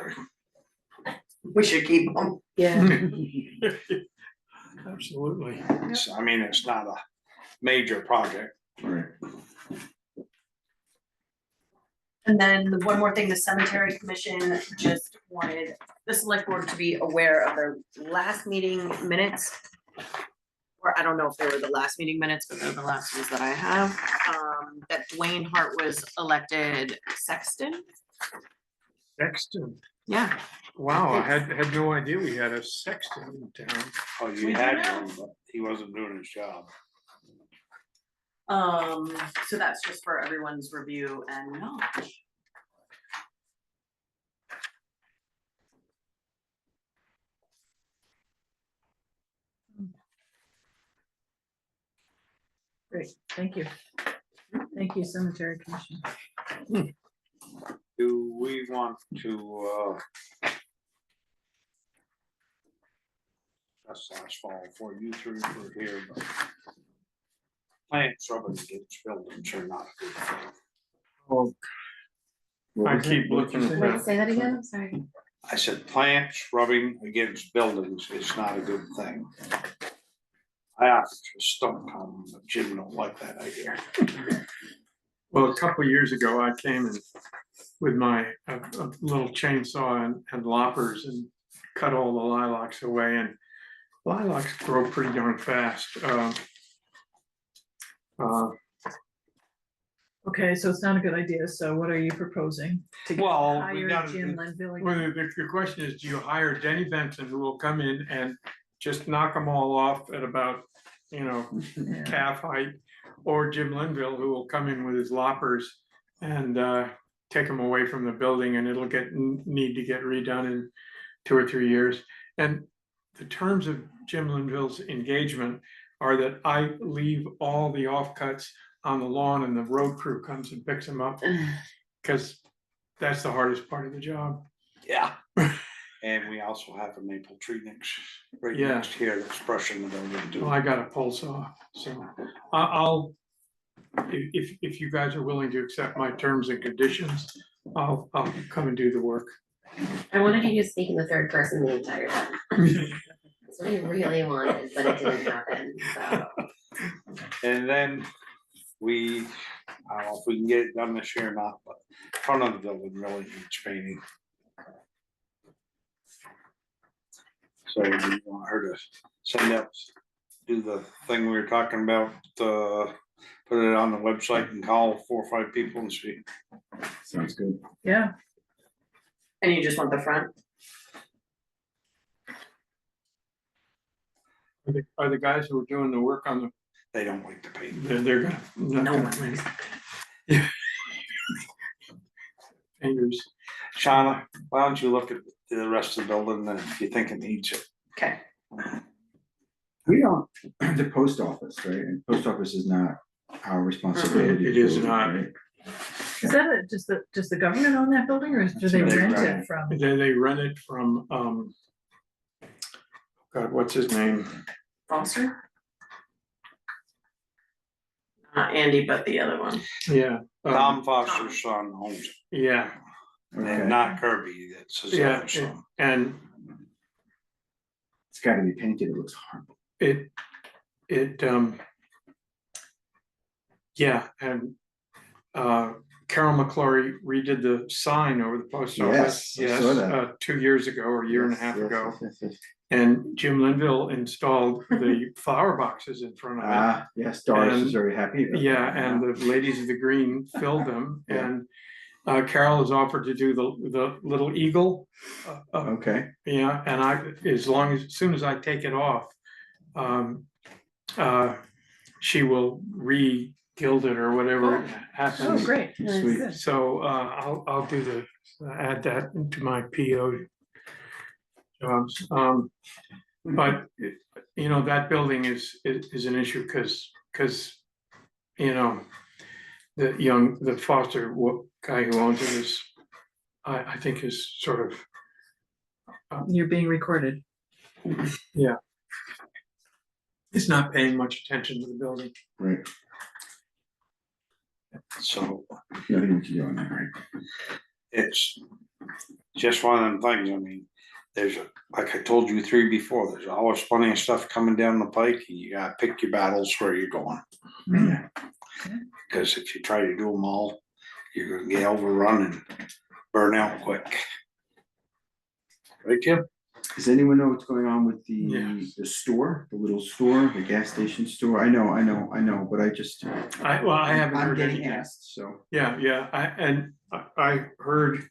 We should keep them. Yeah. absolutely. I mean, it's not a major project. And then the one more thing, the cemetery commission just wanted the select board to be aware of the last meeting minutes. Or I don't know if they were the last meeting minutes, but they're the last ones that I have, that Dwayne Hart was elected sexton. Sexton, Yeah, wow, I had no idea we had a sexton in town. Oh, you had one, but he wasn't doing his job. so that's just for everyone's review and knowledge. Great, thank you. Thank you, Cemetery Commission. Do we want to, that's last fall for you three were here, but. Plant shrubbery against buildings are not a good thing. Oh, I keep looking at Wait, that. say that again, I'm sorry. I said plants rubbing against buildings is not a good thing. I asked for stone common, but Jim don't like that idea. Well, a couple of years ago, I came in with my a little chainsaw and loppers and cut all the lilacs away, and lilacs grow pretty darn fast. Okay, so it's not a good idea, so what are you proposing? To Well, we hire gotta- Jim Linville Well, again? the question is, do you hire Denny Benson, who will come in and just knock them all off at about, you know, Yeah. calf height? Or Jim Linville, who will come in with his loppers and take them away from the building, and it'll need to get redone in 2 or 3 years. And the terms of Jim Linville's engagement are that I leave all the offcuts on the lawn and the road crew comes and picks them up, because that's the hardest part of the job. Yeah. And we also have a maple tree right Yeah. next here that's brushing the building Well, too. I got a pole saw, so I'll, if you guys are willing to accept my terms and conditions, I'll come and do the work. I wanted you to speak in the third person the entire time. That's what I really wanted, but it didn't happen, so. And then we, I don't know if we can get it done this year or not, but front of the building really needs painting. So do you want her to send out, do the thing we were talking about, put it on the website and call 4 or 5 people and see. Sounds good. Yeah, And you just want the front? Are the guys who are doing the work on They don't like to paint. they're gonna. not No gonna one win. likes Yeah. Fingers. Shauna, why don't you look at the rest of the building and if you think it needs it, Okay, We don't, the post office, right, and post office is not our responsibility. It to is build, not. right? Is that just the government own that building, or do they They rent rent it from? They rent it from, God, what's his name? Foster? Not Andy, but the other one. Yeah. Tom Foster's son owns it, Yeah, Okay. and not Kirby, that's his yeah, other son. and It's gotta be painted, it looks horrible. it, yeah, and, Carol McClory redid the sign over the post office. Yes, I saw that. 2 years ago or a year and a Yes, half yes, ago. yes. And Jim Linville installed the flower boxes in front of it. Ah, yes, Doris is And- very happy about that. Yeah, and the ladies of the green filled them, Yeah. and Carol has offered to do the little eagle. Okay, Yeah, and as soon as I take it off, she will re-gild it or whatever Oh, happens. great. Sweet. Good. So, I'll do add that into my PO jobs. But, you know, that building is an issue, cause, you know, the Foster guy who owns it is, I think is sort of, You're being recorded. is not paying much attention to the building. right, So nothing we can do on that, right? it's just one of them things, I mean, like I told you three before, there's always plenty of stuff coming down the pike, and you gotta pick your battles where you're going. Yeah. Because if you try to do them all, you're gonna get overrun and burn out quick. Right, Jim? Does anyone know what's going on with Yeah. the store, the little store, the gas station store? I know, but I just. I haven't I'm heard getting anything. asked, so Yeah, I heard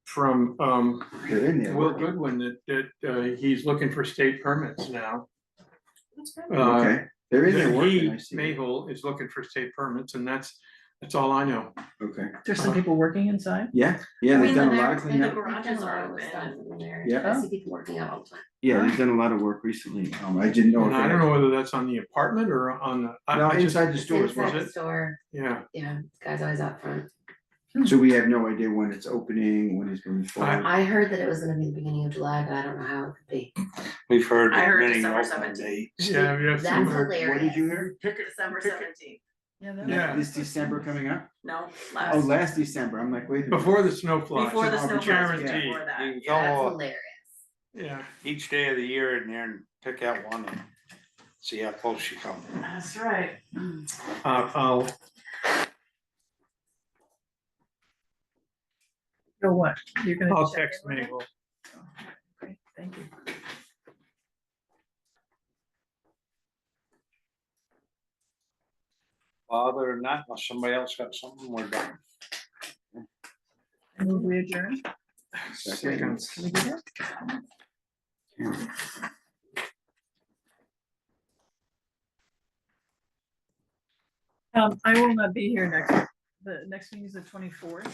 from, they're in there. Will working. Goodwin that he's looking for state permits now. Okay, they're in there That working, I see. Mayhole is looking for state permits, and that's all I know. Okay, There's some people working inside? yeah, they've done a lot of And the cleanup. garages are open. Yeah. I see people working out all the time. Yeah, they've done a lot of work recently. I didn't know. And if I they don't had- know whether that's on the apartment or on the. No, I just- inside the It's stores, inside was the it? store, Yeah, yeah, this guy's always out front. so we have no idea when it's opening, when it's going forward. I heard that it was gonna be the beginning of July, but I don't know how it could be. We've heard I heard many December open 17th. dates. yeah, we have some That's heard- hilarious. What did you hear? December pick it. 17th. Yeah. that- Yeah. This December coming up? No, Oh, last, last December. I'm like, wait a minute. Before the snow flies. before the snow flies, Guaranteed. before that. You can Yeah. That's go hilarious. Yeah, each day of the year in there and pick out one and see how close you come. That's right. I'll, So what? You're gonna. I'll check text in with them? Mabel. Great, thank you. Other than that, unless somebody else got something, we're done. And will we adjourn? Second. Can we do that? I will not be here next, the next meeting is the 24th.